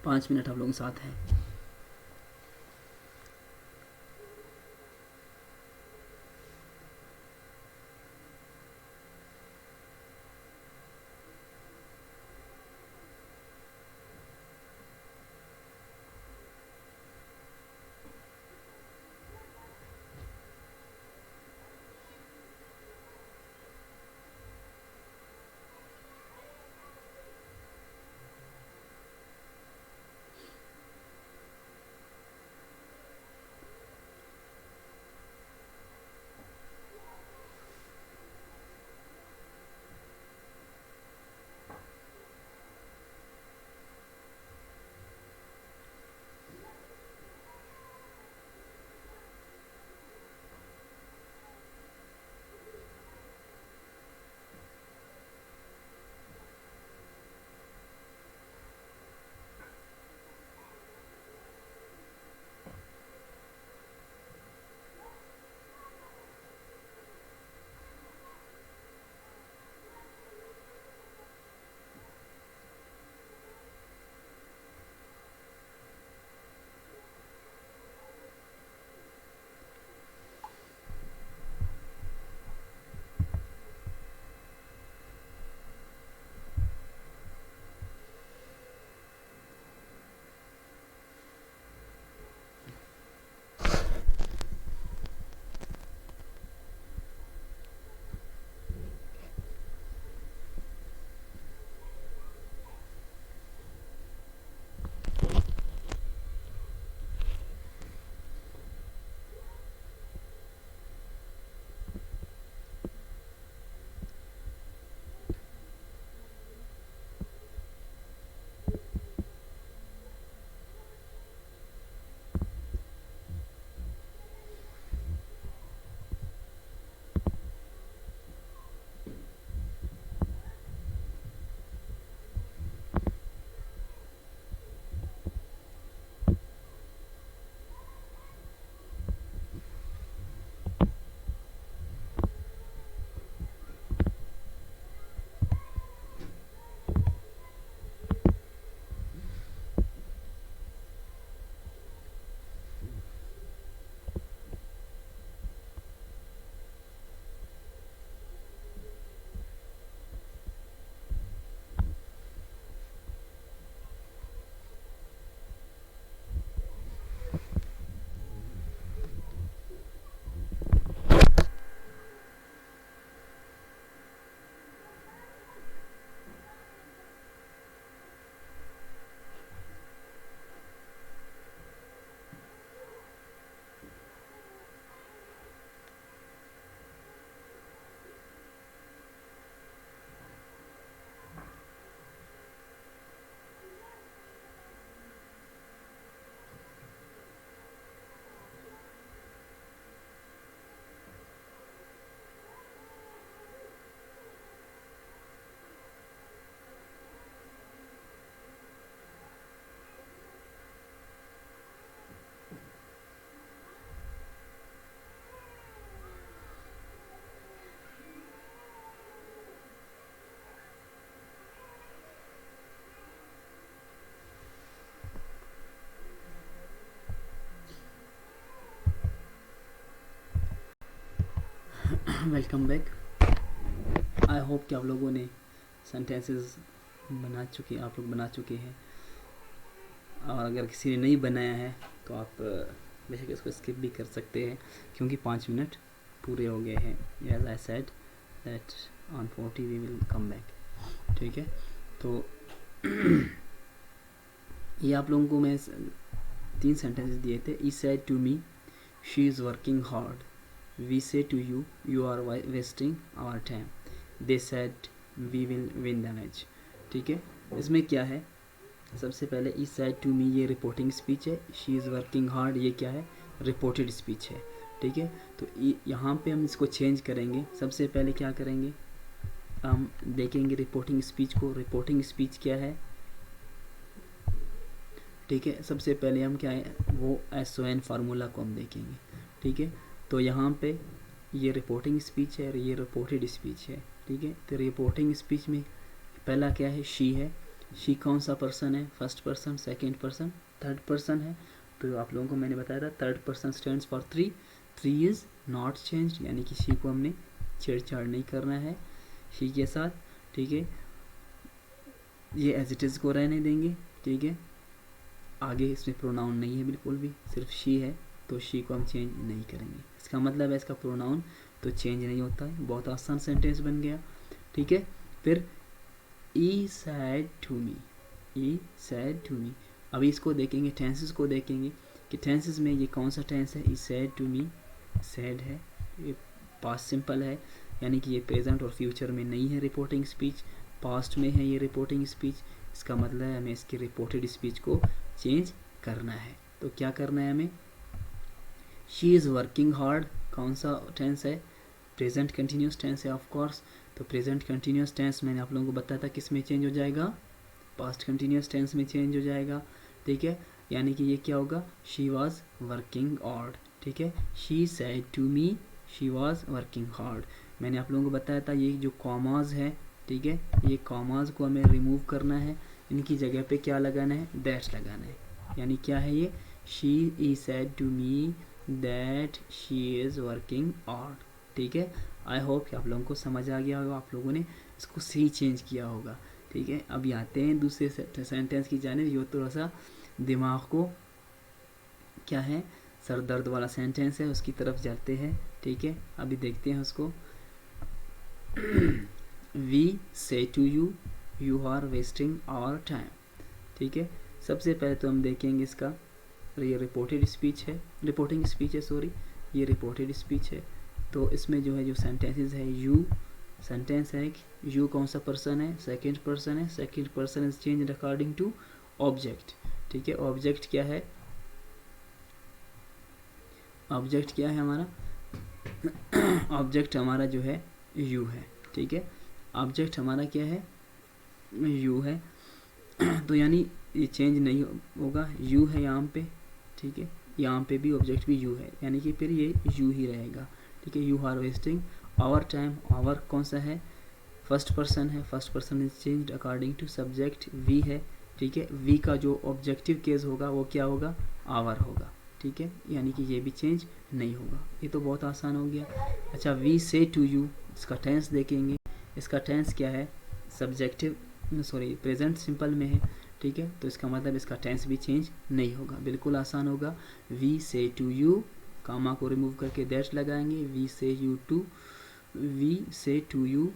5 मिनट आप लोगों के साथ हैं। Welcome back. आई होप कि आप लोगों ने सेंटेंसेस आप लोग बना चुके हैं। और अगर किसी ने नहीं बनाया है तो आप बेशक इसको स्किप भी कर सकते हैं क्योंकि 5 मिनट पूरे हो गए हैं. As I said that on 40 we will come back. ठीक है, तो ये आप लोगों को मैं 3 सेंटेंसेस दिए थे. He said to me she is working hard. We say to you you are wasting our time. They said we will win the match. ठीक है, इसमें क्या है, सबसे पहले ई सेड टू मी ये रिपोर्टिंग स्पीच है. शी इज़ वर्किंग हार्ड ये क्या है, रिपोर्टेड स्पीच है. ठीक है, तो यहाँ पे हम इसको चेंज करेंगे. सबसे पहले क्या करेंगे, हम देखेंगे रिपोर्टिंग स्पीच को. रिपोर्टिंग स्पीच क्या है, ठीक है, सबसे पहले हम क्या है वो SON फार्मूला को हम देखेंगे. ठीक है, तो यहाँ पे ये रिपोर्टिंग स्पीच है और ये रिपोर्टेड स्पीच है. ठीक है, तो रिपोर्टिंग स्पीच में पहला क्या है, शी है. शी कौन सा पर्सन है, first person, second person, third person है. तो आप लोगों को मैंने बताया था third person stands for 3. 3 is not change, यानी कि शी को हमने छेड़छाड़ नहीं करना है शी के साथ. ठीक है, ये एज इट इज़ को रहने देंगे. ठीक है, आगे इसमें प्रोनाउन नहीं है बिल्कुल भी, सिर्फ शी है, तो शी को हम चेंज नहीं करेंगे. इसका मतलब है इसका प्रोनाउन तो चेंज नहीं होता है. बहुत आसान सेंटेंस बन गया. ठीक है, फिर he said to me. He said to me. अभी इसको देखेंगे, टेंसेस को देखेंगे कि टेंसेस में ये कौन सा टेंस है. ई सैड टू मी, सैड है, ये पास्ट सिंपल है, यानी कि ये प्रेजेंट और फ्यूचर में नहीं है रिपोर्टिंग स्पीच, पास्ट में है ये रिपोर्टिंग स्पीच. इसका मतलब है हमें इसकी रिपोर्टेड स्पीच को चेंज करना है. तो क्या करना है हमें, शी इज़ वर्किंग हार्ड कौन सा टेंस है, प्रेजेंट कंटिन्यूस टेंस है ऑफ कोर्स. तो प्रेजेंट कंटिन्यूस टेंस मैंने आप लोगों को बताया था किस में चेंज हो जाएगा, पास्ट कंटिन्यूस टेंस में चेंज हो जाएगा. ठीक है, यानी कि ये क्या होगा, शी वॉज वर्किंग हार्ड. ठीक है, she said to me she was working hard. मैंने आप लोगों को बताया था ये जो कॉमाज है, ठीक है, ये कॉमाज को हमें रिमूव करना है. इनकी जगह पे क्या लगाना है, दैट लगाना है. यानी क्या है ये, she he said to me that she is working hard. ठीक है, आई होप कि आप लोगों को समझ आ गया होगा, आप लोगों ने इसको सही चेंज किया होगा. ठीक है, अभी आते हैं दूसरे सेंटेंस की जानिब. जो थोड़ा सा दिमाग को क्या है, सर दर्द वाला सेंटेंस है, उसकी तरफ जाते हैं. ठीक है, अभी देखते हैं उसको. We say to you you are wasting our time. ठीक है, सबसे पहले तो हम देखेंगे इसका, ये रिपोर्टेड स्पीच है, रिपोर्टिंग स्पीच है सॉरी, ये रिपोर्टेड स्पीच है. तो इसमें जो है जो सेंटेंसेस है, यू सेंटेंस है, यू कौन सा पर्सन है, सेकंड पर्सन है. Second person is changed according to object. ठीक है, ऑब्जेक्ट क्या है, ऑब्जेक्ट क्या है हमारा, ऑब्जेक्ट हमारा जो है यू है. ठीक है, ऑब्जेक्ट हमारा क्या है, यू है. तो यानी ये चेंज नहीं होगा, यू है यहाँ पे. ठीक है, यहाँ पे भी ऑब्जेक्ट भी यू है, यानी कि फिर ये यू ही रहेगा. ठीक है, you are wasting our time. Our कौन सा है, फर्स्ट पर्सन है, first person is changed according to subject we है. ठीक है, वी का जो ऑब्जेक्टिव केस होगा वो क्या होगा, आवर होगा. ठीक है, यानी कि ये भी चेंज नहीं होगा. ये तो बहुत आसान हो गया. अच्छा, वी से टू यू, इसका टेंस देखेंगे. इसका टेंस क्या है, सब्जेक्टिव सॉरी प्रेजेंट सिंपल में है. ठीक है, तो इसका मतलब इसका टेंस भी चेंज नहीं होगा, बिल्कुल आसान होगा. वी से टू यू, कामा को रिमूव करके दैट लगाएंगे. We say you to, we say to you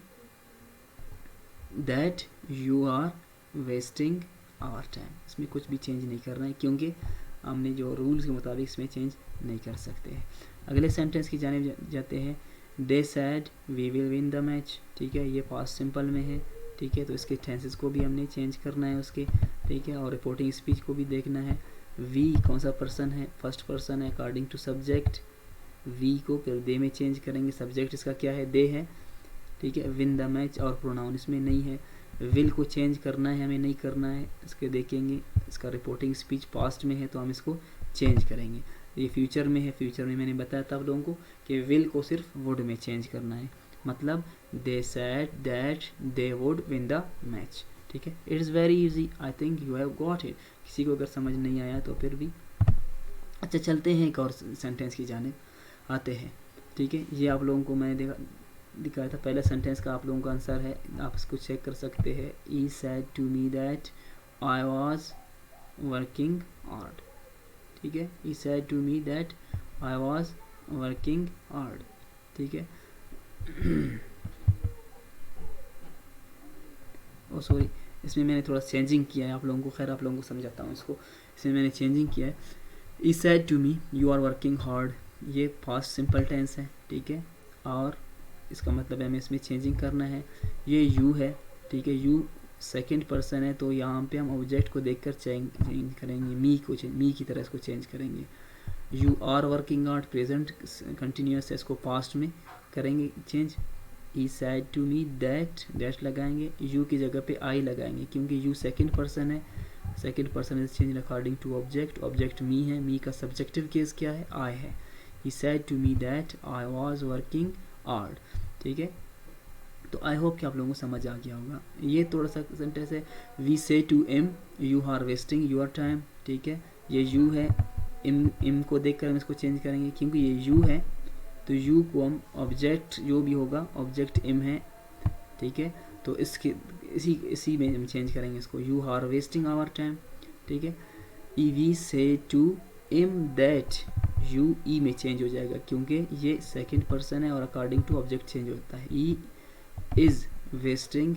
that you are wasting our time. इसमें कुछ भी चेंज नहीं करना है क्योंकि हमने जो रूल्स के मुताबिक इसमें चेंज नहीं कर सकते हैं. अगले सेंटेंस की जानिब जाते हैं. They said we will win the match. ठीक है, ये पास्ट सिंपल में है. ठीक है, तो इसके टेंसेस को भी हमने चेंज करना है उसके. ठीक है, और रिपोर्टिंग स्पीच को भी देखना है. वी कौन सा पर्सन है, फर्स्ट पर्सन है अकॉर्डिंग टू सब्जेक्ट. वी को फिर दे में चेंज करेंगे, सब्जेक्ट इसका क्या है, दे है. ठीक है, विन द मैच और प्रोनाउन इसमें नहीं है. विल को चेंज करना है हमें, नहीं करना है, इसके देखेंगे. इसका रिपोर्टिंग स्पीच पास्ट में है तो हम इसको चेंज करेंगे. ये फ्यूचर में है, फ्यूचर में मैंने बताया था आप लोगों को कि विल को सिर्फ वुड में चेंज करना है. मतलब they said that they would win the match. ठीक है, it is very easy, I think you have got it. किसी को अगर समझ नहीं आया तो फिर भी. अच्छा, चलते हैं एक और सेंटेंस की जानिब आते हैं. ठीक है, ये आप लोगों को मैंने दिखाया था पहले सेंटेंस का, आप लोगों का आंसर है, आप इसको चेक कर सकते हैं. He said to me that I was working hard. ठीक है, he said to me that I was working hard, ठीक है। ओ सॉरी, इसमें मैंने थोड़ा चेंजिंग किया है आप लोगों को, खैर आप लोगों को समझाता हूँ इसको। इसमें मैंने चेंजिंग किया है, he said to me you are working hard, ये पास्ट सिंपल टेंस है, ठीक है, और इसका मतलब है हमें इसमें चेंजिंग करना है। ये यू है, ठीक है, यू सेकंड पर्सन है, तो यहाँ पे हम ऑब्जेक्ट को देखकर चेंज करेंगे, मी की तरह इसको चेंज करेंगे। You are working hard, present continuous है, इसको पास्ट में करेंगे change. He said to me that लगाएंगे, यू की जगह पे आई लगाएंगे, क्योंकि यू सेकंड पर्सन है, second person is change according to object, object me है, मी का सब्जेक्टिव केस क्या है, आई है। He said to me that I was working hard, ठीक है। तो आई होप कि आप लोगों को समझ आ गया होगा। ये थोड़ा सा सेंटेंस है, we say to him you are wasting your time, ठीक है, ये यू है, इम को देखकर हम इसको चेंज करेंगे, क्योंकि ये यू है तो यू को हम ऑब्जेक्ट जो भी होगा, ऑब्जेक्ट इम है, ठीक है, तो इसके इसी में हम चेंज करेंगे इसको, you are wasting our time, ठीक है। He we say to him that, you he में चेंज हो जाएगा, क्योंकि ये सेकंड पर्सन है और अकॉर्डिंग टू ऑब्जेक्ट चेंज होता है। E is wasting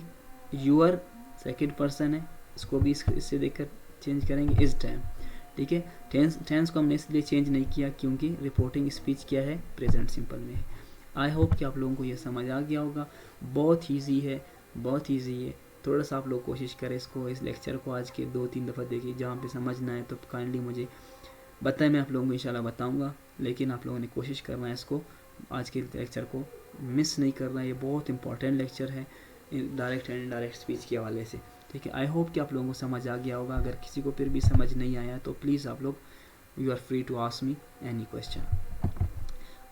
your, second person है, इसको भी इससे देखकर चेंज करेंगे, इज टाइम, ठीक है। टेंस को हमने इसलिए चेंज नहीं किया क्योंकि रिपोर्टिंग स्पीच क्या है, प्रेजेंट सिंपल में है। आई होप कि आप लोगों को ये समझ आ गया होगा। बहुत ईजी है, बहुत ईजी है। थोड़ा सा आप लोग कोशिश करें इसको, इस लेक्चर को आज के 2-3 दफ़ा देखिए, जहाँ पे समझना है तो काइंडली मुझे बताएं, मैं आप लोगों को इंशाल्लाह बताऊंगा। लेकिन आप लोगों ने कोशिश करना है इसको, आज के लेक्चर को मिस नहीं करना, ये बहुत इंपॉर्टेंट लेक्चर है डायरेक्ट एंड इनडायरेक्ट स्पीच के हवाले से, ठीक है। आई होप कि आप लोगों को समझ आ गया होगा। अगर किसी को फिर भी समझ नहीं आया तो प्लीज़ आप लोग, you are free to ask me any question.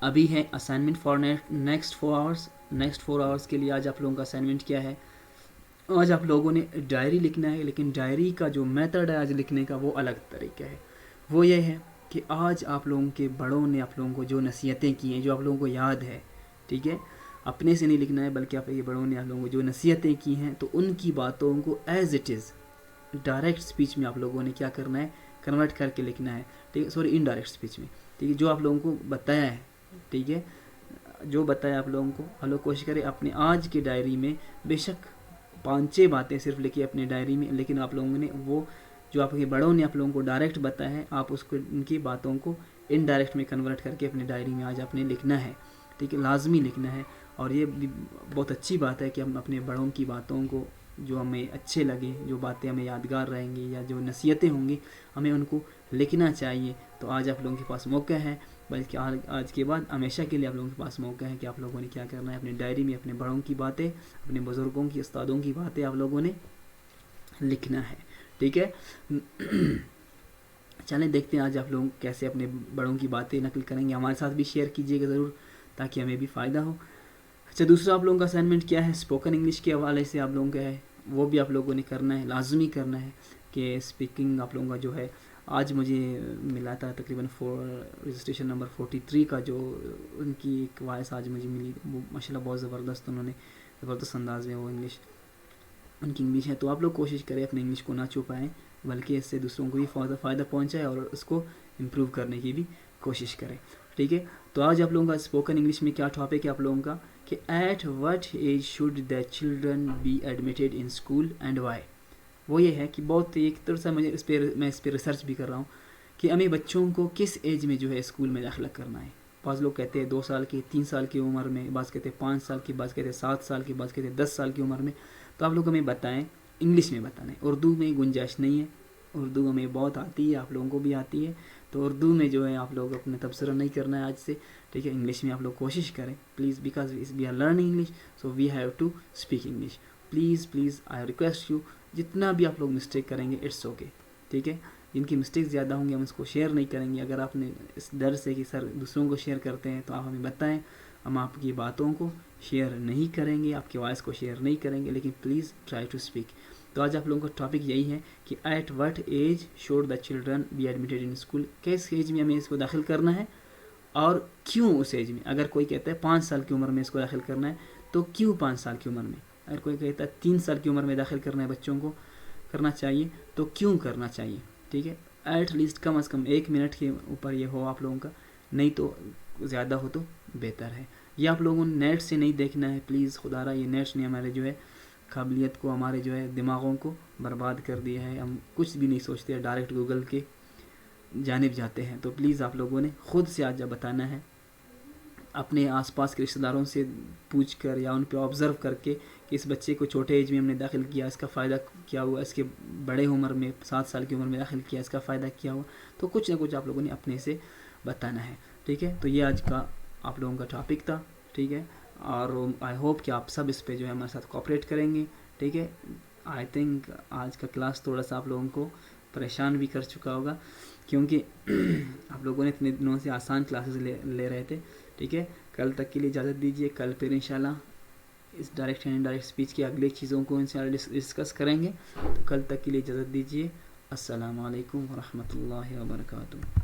अभी है assignment for next 4 hours. Next 4 hours के लिए आज आप लोगों का असाइनमेंट क्या है, आज आप लोगों ने डायरी लिखना है, लेकिन डायरी का जो मेथड है आज लिखने का वो अलग तरीका है। वो ये है कि आज आप लोगों के बड़ों ने आप लोगों को जो नसीहतें की हैं, जो आप लोगों को याद है, ठीक है, अपने से नहीं लिखना है, बल्कि आपके बड़ों ने आप लोगों को जो नसीहतें की हैं, तो उनकी बातों को as it is direct speech में आप लोगों ने क्या करना है, कन्वर्ट करके लिखना है, ठीक है, सॉरी इनडायरेक्ट स्पीच में, ठीक है, जो आप लोगों को बताया है, ठीक है, जो बताया आप लोगों को, हम लोग कोशिश करें अपने आज की डायरी में, बेशक 5-6 बातें सिर्फ लिखी अपनी डायरी में, लेकिन आप लोगों ने वो जो आपके बड़ों ने आप लोगों को डायरेक्ट बताया है, आप उसको उनकी बातों को इनडायरेक्ट में कन्वर्ट करके अपनी डायरी में आज आपने लिखना है, ठीक है, लाजमी लिखना है। और ये बहुत अच्छी बात है कि हम अपने बड़ों की बातों को, जो हमें अच्छे लगे, जो बातें हमें यादगार रहेंगी या जो नसीहतें होंगी, हमें उनको लिखना चाहिए। तो आज आप लोगों के पास मौका है, बल्कि आज के बाद हमेशा के लिए आप लोगों के पास मौका है कि आप लोगों ने क्या करना है, अपनी डायरी में अपने बड़ों की बातें, अपने बुज़ुर्गों की, उस्तादों की बातें आप लोगों ने लिखना है, ठीक है। चलें देखते हैं आज आप लोग कैसे अपने बड़ों की बातें नकल करेंगे, हमारे साथ भी शेयर कीजिएगा ज़रूर, ताकि हमें भी फ़ायदा हो। अच्छा, दूसरा आप लोगों का असाइनमेंट क्या है, स्पोकन इंग्लिश के हवाले से आप लोगों का है, वो भी आप लोगों ने करना है, लाजमी करना है कि स्पीकिंग आप लोगों का जो है, आज मुझे मिला था तकरीबन रजिस्ट्रेशन नंबर 43 का जो उनकी एक वॉइस आज मुझे मिली, वो माशाल्लाह बहुत ज़बरदस्त, उन्होंने ज़बरदस्त अंदाज में वो इंग्लिश, उनकी इंग्लिश है। तो आप लोग कोशिश करें अपनी इंग्लिश को ना छुपाएं, बल्कि इससे दूसरों को भी फ़ायदा पहुंचाए और उसको इम्प्रूव करने की भी कोशिश करें, ठीक है। तो आज आप लोगों का स्पोकन इंग्लिश में क्या टॉपिक है आप लोगों का, कि at what age should the children be admitted in school and why. वो ये है कि बहुत एक तरह से मैं इस पर रिसर्च भी कर रहा हूँ कि हमें बच्चों को किस एज में जो है स्कूल में दाखिला करना है। बाज़ लोग कहते हैं 2 साल की, 3 साल की उम्र में, बाज़ कहते हैं 5 साल की, बाज़ कहते हैं 7 साल की, बाज़ कहते हैं 10 साल की उम्र में। तो आप लोग हमें बताएं, इंग्लिश में बताना है, उर्दू में गुंजाइश नहीं है, उर्दू हमें बहुत आती है, आप लोगों को भी आती है, तो उर्दू में जो है आप लोग अपने तबसरा नहीं करना है आज से, ठीक है। इंग्लिश में आप लोग कोशिश करें please, because we are learning English, so we have to speak English. Please I request you, जितना भी आप लोग मिस्टेक करेंगे इट्स ओके, ठीक है। जिनकी मिस्टेक ज़्यादा होंगी हम उसको शेयर नहीं करेंगे। अगर आपने इस डर से कि सर दूसरों को शेयर करते हैं, तो आप हमें बताएं, हम आपकी बातों को शेयर नहीं करेंगे, आपकी वॉइस को शेयर नहीं करेंगे, लेकिन प्लीज़ ट्राई टू स्पीक। तो आज आप लोगों का टॉपिक यही है कि at what age should the children be admitted in school, किस एज में हमें इसको दाखिल करना है और क्यों उस एज में। अगर कोई कहता है 5 साल की उम्र में इसको दाखिल करना है, तो क्यों 5 साल की उम्र में। अगर कोई कहता है 3 साल की उम्र में दाखिल करना है बच्चों को, करना चाहिए, तो क्यों करना चाहिए, ठीक है। एट लीस्ट कम अज़ कम 1 मिनट के ऊपर ये हो आप लोगों का, नहीं तो ज़्यादा हो तो बेहतर है। ये आप लोगों ने नेट से नहीं देखना है प्लीज़, खुदारा ये नेट ने हमारे जो है काबिलियत को, हमारे जो है दिमागों को बर्बाद कर दिया है। हम कुछ भी नहीं सोचते, डायरेक्ट गूगल के जानिब जाते हैं। तो प्लीज़ आप लोगों ने ख़ुद से आज बताना है, अपने आसपास के रिश्तेदारों से पूछ कर या उन पर ऑब्ज़र्व करके कि इस बच्चे को छोटे एज में हमने दाखिल किया, इसका फ़ायदा क्या हुआ, इसके बड़े उम्र में 7 साल की उम्र में दाखिल किया, इसका फ़ायदा क्या हुआ। तो कुछ ना कुछ आप लोगों ने अपने से बताना है, ठीक है। तो ये आज का आप लोगों का टॉपिक था, ठीक है। और आई होप कि आप सब इस पे जो है हमारे साथ कोऑपरेट करेंगे, ठीक है। आई थिंक आज का क्लास थोड़ा सा आप लोगों को परेशान भी कर चुका होगा, क्योंकि आप लोगों ने इतने दिनों से आसान क्लासेस ले रहे थे, ठीक है। कल तक के लिए इजाज़त दीजिए, कल फिर इंशाल्लाह इस डायरेक्ट एंड इनडायरेक्ट स्पीच की अगली चीज़ों को इंशाल्लाह डिस्कस करेंगे। तो कल तक के लिए इजाज़त दीजिए। अस्सलामु अलैकुम व रहमतुल्लाहि व बरकातुहू।